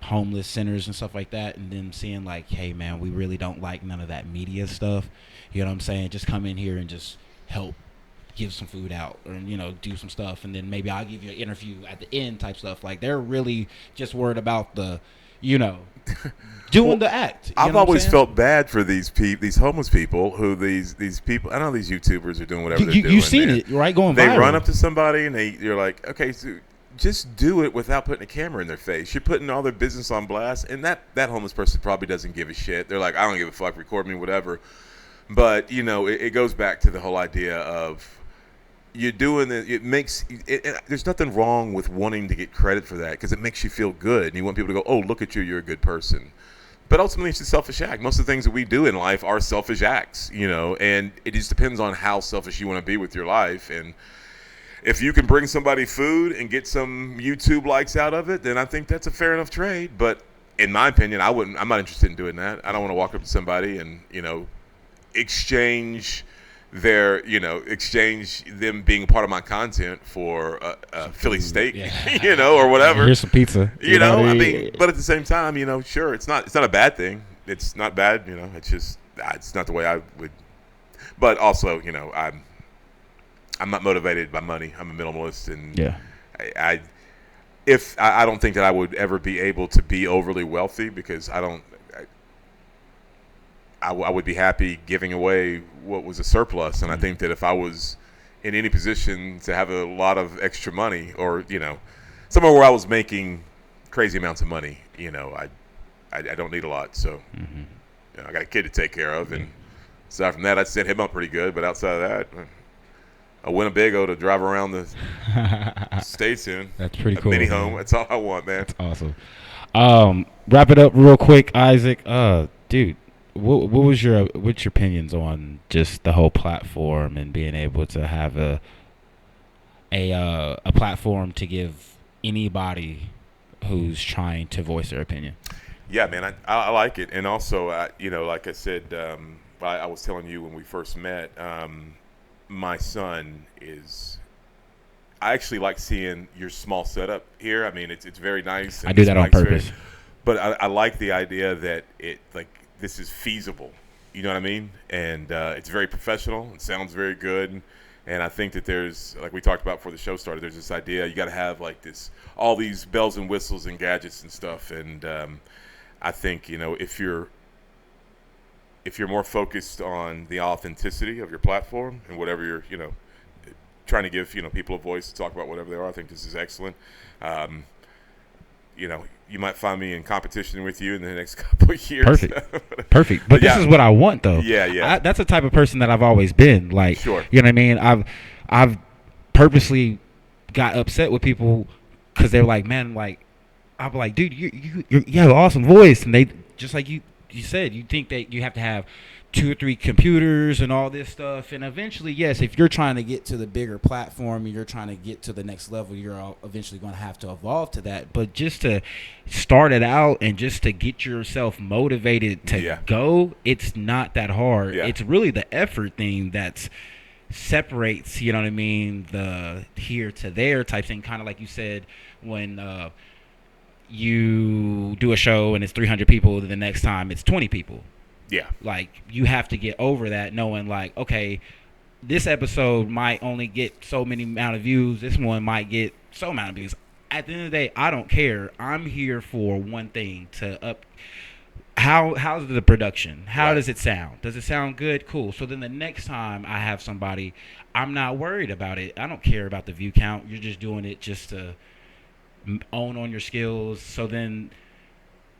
homeless centers and stuff like that, and then seeing hey man, we really don't like none of that media stuff, you know what I'm saying? Just come in here and just help give some food out, or do some stuff, and then maybe I'll give you an interview at the end type stuff. Like, they're really just worried about the doing the act. I've always felt bad for these homeless people who these people, I know these YouTubers are doing whatever they're doing. You've seen it, right? Going viral. They run up to somebody and you're like, okay, so just do it without putting a camera in their face. You're putting all their business on blast, and that homeless person probably doesn't give a shit. They're like, I don't give a fuck, record me, whatever. But, it goes back to the whole idea of you're doing it. It makes there's nothing wrong with wanting to get credit for that because it makes you feel good, and you want people to go, "Oh, look at you, you're a good person." But ultimately, it's a selfish act. Most of the things that we do in life are selfish acts, and it just depends on how selfish you want to be with your life. And if you can bring somebody food and get some YouTube likes out of it, then I think that's a fair enough trade. But in my opinion, I'm not interested in doing that. I don't want to walk up to somebody and exchange exchange them being part of my content for a Philly steak, or whatever. Here's some pizza. I mean, but at the same time, sure, it's not a bad thing. It's not bad, it's just, it's not the way I would. But also, I'm not motivated by money. I'm a minimalist, and I don't think that I would ever be able to be overly wealthy because I would be happy giving away what was a surplus. And I think that if I was in any position to have a lot of extra money or, somewhere where I was making crazy amounts of money, I don't need a lot. So I got a kid to take care of. And aside from that, I'd set him up pretty good. But outside of that, a Winnebago to drive around the states in. That's pretty a cool. Mini home. That's all I want, man. That's awesome. Wrap it up real quick, Isaac. Dude. What's your opinions on just the whole platform and being able to have a platform to give anybody who's trying to voice their opinion? Yeah, man, I like it, and also, like I said, I was telling you when we first met, my son is. I actually like seeing your small setup here. I mean, it's very nice. I do that on purpose. But I like the idea that this is feasible, you know what I mean? And it's very professional. It sounds very good. And I think that there's, like we talked about before the show started, there's this idea you got to have like all these bells and whistles and gadgets and stuff. And I think, if you're more focused on the authenticity of your platform and whatever you're, trying to give, people a voice to talk about whatever they are, I think this is excellent. You might find me in competition with you in the next couple of years. Perfect. But this is what I want, though. Yeah. That's the type of person that I've always been. Like, sure. You know what I mean? I've purposely got upset with people because they're like, man, like, I'm like, dude, you have an awesome voice, and they just like you said, you think that you have to have 2 or 3 computers and all this stuff, and eventually, yes, if you're trying to get to the bigger platform and you're trying to get to the next level, you're eventually going to have to evolve to that. But just to start it out and just to get yourself motivated to go, it's not that hard. It's really the effort thing that separates, you know what I mean, the here to there type thing. Kind of like you said, when you do a show and it's 300 people, the next time it's 20 people. Yeah. Like, you have to get over that, knowing, like, okay, this episode might only get so many amount of views. This one might get so amount of views. At the end of the day, I don't care. I'm here for one thing, to up. How's the production? How does it sound? Does it sound good? Cool. So then the next time I have somebody, I'm not worried about it. I don't care about the view count. You're just doing it just to own on your skills. So then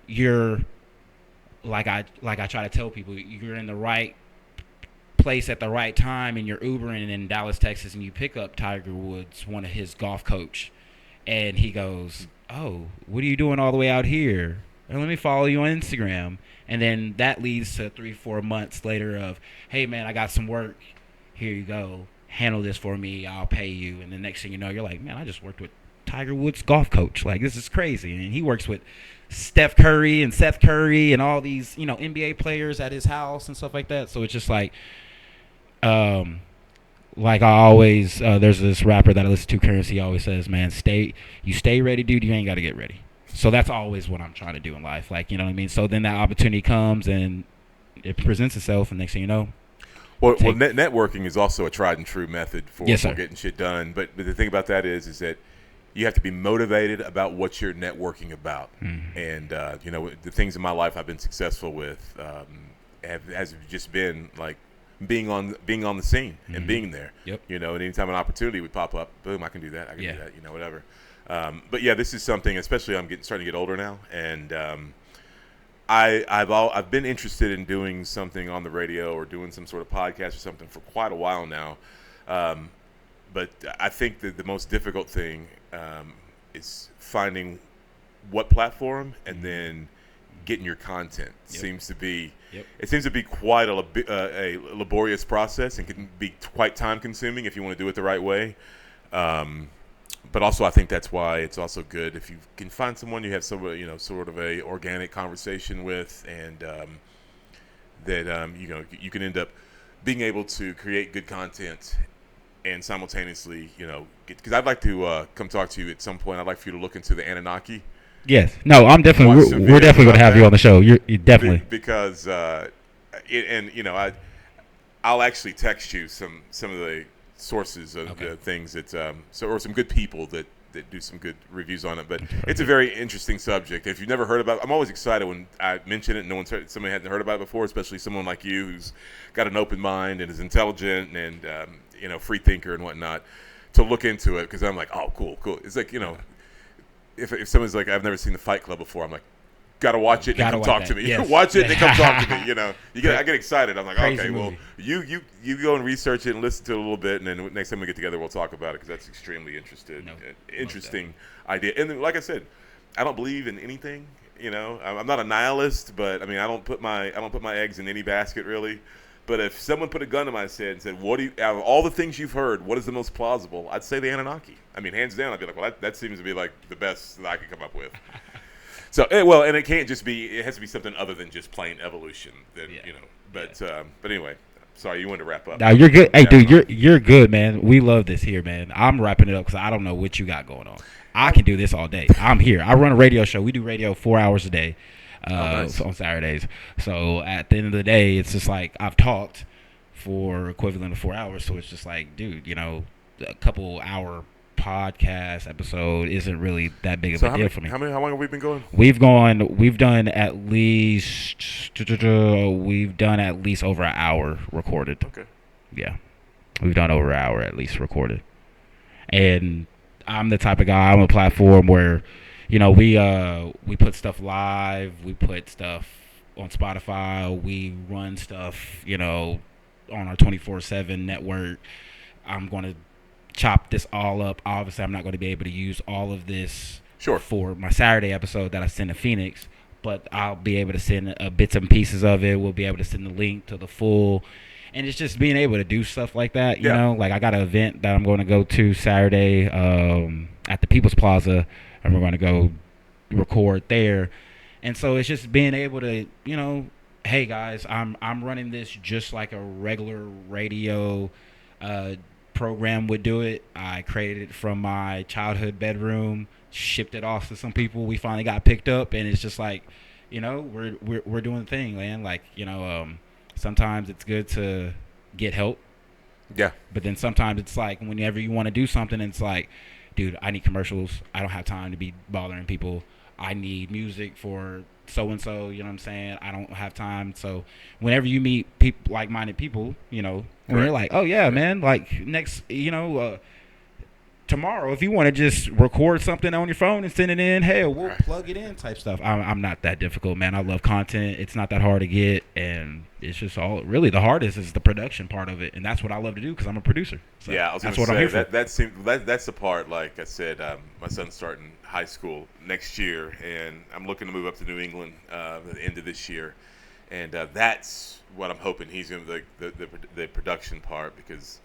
you're... Like I try to tell people, you're in the right place at the right time, and you're Ubering in Dallas, Texas, and you pick up Tiger Woods, one of his golf coach, and he goes, "Oh, what are you doing all the way out here? Well, let me follow you on Instagram." And then that leads to 3-4 months later of, "Hey man, I got some work. Here you go. Handle this for me. I'll pay you." And the next thing you know, you're like, "Man, I just worked with Tiger Woods golf coach. Like, this is crazy." And he works with Steph Curry and Seth Curry and all these, NBA players at his house and stuff like that. So it's just like I always, there's this rapper that I listen to, Currency, always says, man, stay ready, dude. You ain't got to get ready. So that's always what I'm trying to do in life. Like, you know what I mean? So then that opportunity comes and it presents itself, and next thing you know. Well, networking is also a tried and true method for getting shit done. But the thing about that is that you have to be motivated about what you're networking about. Mm-hmm. And, the things in my life I've been successful with has just been like being on the scene and being there. Yep. And anytime an opportunity would pop up, boom, I can do that. I can do that, whatever. But yeah, this is something, especially I'm starting to get older now. And I've been interested in doing something on the radio or doing some sort of podcast or something for quite a while now. but I think that the most difficult thing is finding what platform and then getting your content. Seems to be it seems to be quite a laborious process and can be quite time consuming if you want to do it the right way. But also, I think that's why it's also good if you can find someone you have sort of a organic conversation with, and that you can end up being able to create good content and simultaneously, because I'd like to come talk to you at some point. I'd like for you to look into the Anunnaki. Yes. No, I'm definitely. We're definitely going to have you on the show. You're definitely because I'll actually text you some of the sources of the things that or some good people that do some good reviews on it. But it's a very interesting subject. If you've never heard about it, I'm always excited when I mention it and somebody hadn't heard about it before, especially someone like you who's got an open mind and is intelligent and free thinker and whatnot, to look into it, because I'm like, oh, cool. It's like, if someone's like, I've never seen the Fight Club before, I'm like, gotta watch it and come talk to me. Yes. Watch it and come talk to me. I get excited. I'm like, Crazy okay, movie. well, you go and research it and listen to it a little bit, and then next time we get together, we'll talk about it, because that's extremely interesting idea. And then, like I said, I don't believe in anything. I'm not a nihilist, but I mean, I don't put my eggs in any basket really. But if someone put a gun to my head and said, "What do you, out of all the things you've heard, what is the most plausible?" I'd say the Anunnaki. I mean, hands down, I'd be like, well, that seems to be like the best that I could come up with. So, and it can't just be. It has to be something other than just plain evolution. Then, But anyway, sorry, you wanted to wrap up. No, you're good. Hey, dude, you're good, man. We love this here, man. I'm wrapping it up because I don't know what you got going on. I can do this all day. I'm here. I run a radio show. We do radio 4 hours a day. Nice. On Saturdays. So at the end of the day, it's just like I've talked for equivalent of 4 hours. So it's just like, dude, a couple hour podcast episode isn't really that big of a deal for me. How long have we been going? We've done at least over an hour recorded. Okay. Yeah. We've done over an hour at least recorded. And I'm the type of guy, I'm a platform where we put stuff live, we put stuff on Spotify, we run stuff, on our 24/7 network. I'm going to chop this all up. Obviously, I'm not going to be able to use all of this for my Saturday episode that I send to Phoenix, but I'll be able to send bits and pieces of it. We'll be able to send the link to the full. And it's just being able to do stuff like that, you know? Like, I got an event that I'm going to go to Saturday at the People's Plaza, and we're going to go record there. And so it's just being able to, hey, guys, I'm running this just like a regular radio program would do it. I created it from my childhood bedroom, shipped it off to some people. We finally got picked up, and it's just like, we're doing the thing, man. Like, sometimes it's good to get help. Yeah. But then sometimes it's like whenever you want to do something, it's like, dude, I need commercials. I don't have time to be bothering people. I need music for so-and-so, you know what I'm saying? I don't have time. So whenever you meet people, like-minded people, and you're like, oh, yeah, man, like next, tomorrow, if you want to just record something on your phone and send it in, hell, we'll plug it in type stuff. I'm not that difficult, man. I love content. It's not that hard to get, and it's just really the hardest is the production part of it, and that's what I love to do because I'm a producer. So yeah, I was going to say that's the part. Like I said, my son's starting high school next year, and I'm looking to move up to New England at the end of this year, and that's what I'm hoping he's going to the production part because,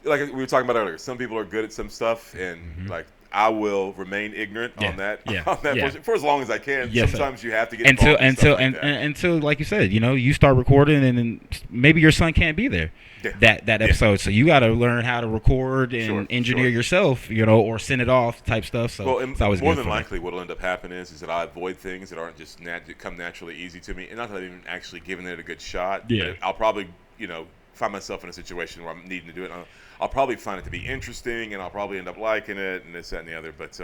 like we were talking about earlier, some people are good at some stuff, and like I will remain ignorant on that portion for as long as I can. Yes, sometimes you have to get until like you said, you start recording, and then maybe your son can't be there that episode, so you got to learn how to record and engineer yourself, or send it off type stuff. So it's always more than likely what will end up happening is that I avoid things that aren't just come naturally easy to me, and not that I've even actually given it a good shot. Yeah, I'll probably find myself in a situation where I'm needing to do it. I'll probably find it to be interesting, and I'll probably end up liking it, and this, that, and the other. But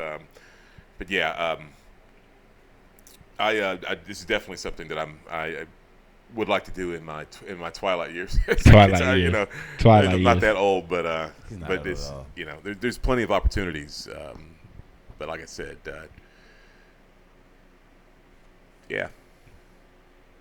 yeah, this is definitely something that I would like to do in my twilight years. Twilight years. I'm not that old, but it's there's plenty of opportunities. But like I said,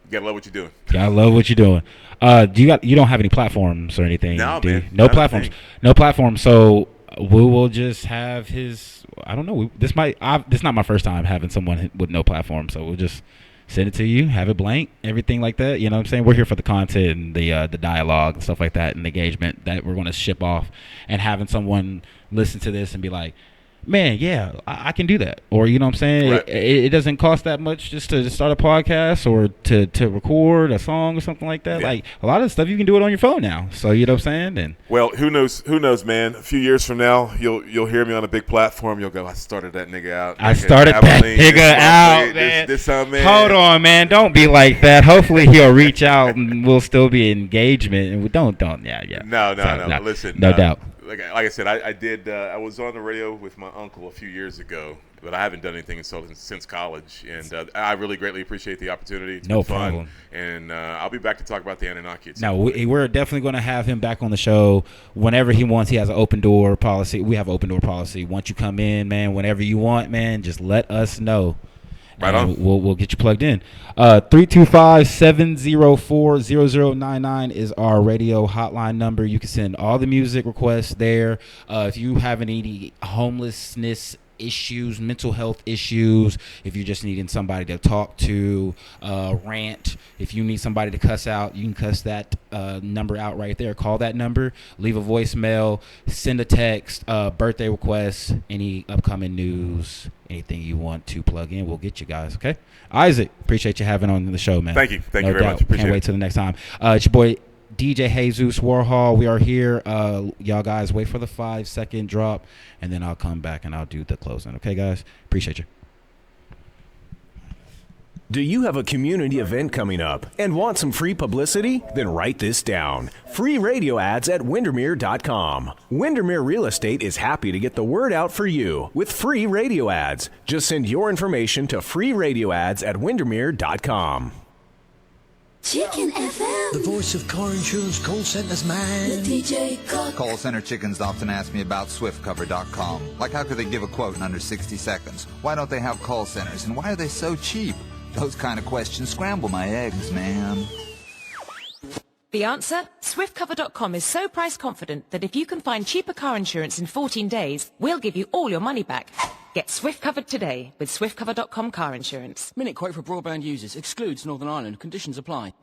gotta love what you're doing. Gotta love what you're doing. You don't have any platforms or anything? No, do you? man. No Not a platforms. thing. No platforms. So we will just have his. I don't know. This is not my first time having someone with no platform. So we'll just send it to you, have it blank, everything like that. You know what I'm saying? We're here for the content and the dialogue and stuff like that, and the engagement that we're going to ship off, and having someone listen to this and be like, man, yeah, I can do that. Or, you know what I'm saying? Right. It doesn't cost that much just to start a podcast or to record a song or something like that. Yeah. Like, a lot of stuff, you can do it on your phone now. So, you know what I'm saying? And Well, who knows, man? A few years from now, you'll hear me on a big platform. You'll go, I started that nigga out. I started that nigga out, man. This man. Hold on, man. Don't be like that. Hopefully, he'll reach out and we'll still be in engagement. And we don't. Yeah. No. So, Listen. No doubt. Like I said, I was on the radio with my uncle a few years ago, but I haven't done anything since college, and I really greatly appreciate the opportunity. It's No been fun, problem. And I'll be back to talk about the Anunnaki. No, we're definitely going to have him back on the show whenever he wants. He has an open door policy. We have an open door policy. Once you come in, man, whenever you want, man, just let us know. Right on. We'll get you plugged in. 325-704-0099 is our radio hotline number. You can send all the music requests there. If you have any homelessness issues, mental health issues, if you're just needing somebody to talk to, rant, if you need somebody to cuss out, you can cuss that number out right there. Call that number, leave a voicemail, send a text, birthday requests, any upcoming news, anything you want to plug in, we'll get you guys. Okay, Isaac, appreciate you having on the show, man. Thank you No very doubt. much. Appreciate Can't it. wait till the next time. It's your boy DJ Jesus Warhol. We are here. Y'all guys wait for the 5-second drop, and then I'll come back and I'll do the closing. Okay, guys? Appreciate you. Do you have a community event coming up and want some free publicity? Then write this down. Free radio ads at Windermere.com. Windermere Real Estate is happy to get the word out for you with free radio ads. Just send your information to freeradioads at Windermere.com. Chicken FM. The voice of car insurance call centers, man. The DJ Cook. Call center chickens often ask me about SwiftCover.com. Like, how could they give a quote in under 60 seconds? Why don't they have call centers? And why are they so cheap? Those kind of questions scramble my eggs, man. The answer? SwiftCover.com is so price confident that if you can find cheaper car insurance in 14 days, we'll give you all your money back. Get Swift Covered today with SwiftCover.com car insurance. Minute quote for broadband users. Excludes Northern Ireland. Conditions apply.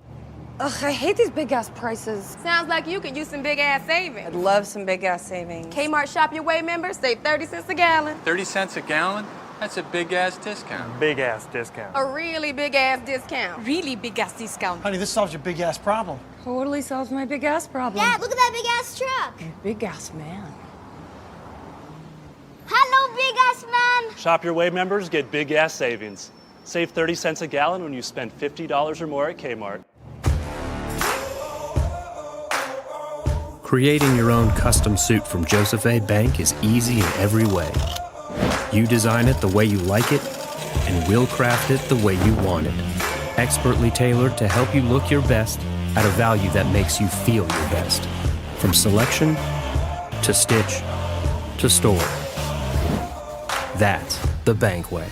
Ugh, I hate these big-ass prices. Sounds like you could use some big-ass savings. I'd love some big-ass savings. Kmart Shop Your Way members save 30 cents a gallon. 30 cents a gallon? That's a big-ass discount. Big-ass discount. A really big-ass discount. Really big-ass discount. Honey, this solves your big-ass problem. Totally solves my big-ass problem. Dad, look at that big-ass truck. Big-ass man. Hello, big-ass man. Shop Your Way members get big-ass savings. Save 30 cents a gallon when you spend $50 or more at Kmart. Creating your own custom suit from Joseph A. Bank is easy in every way. You design it the way you like it, and we'll craft it the way you want it. Expertly tailored to help you look your best at a value that makes you feel your best. From selection to stitch to store. That's the Bank way.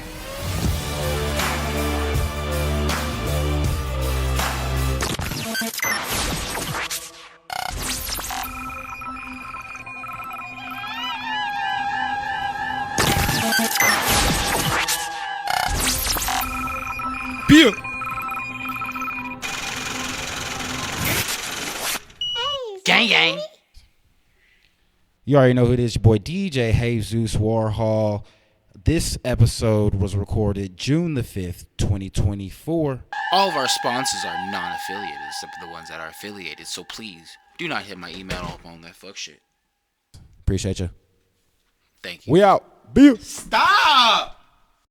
Beer. Gang, gang. You already know who it is, your boy DJ Jesus Warhol. This episode was recorded June the 5th, 2024. All of our sponsors are non-affiliated, except for the ones that are affiliated, so please do not hit my email up on that fuck shit. Appreciate you. Thank you. We out. Beer. Stop!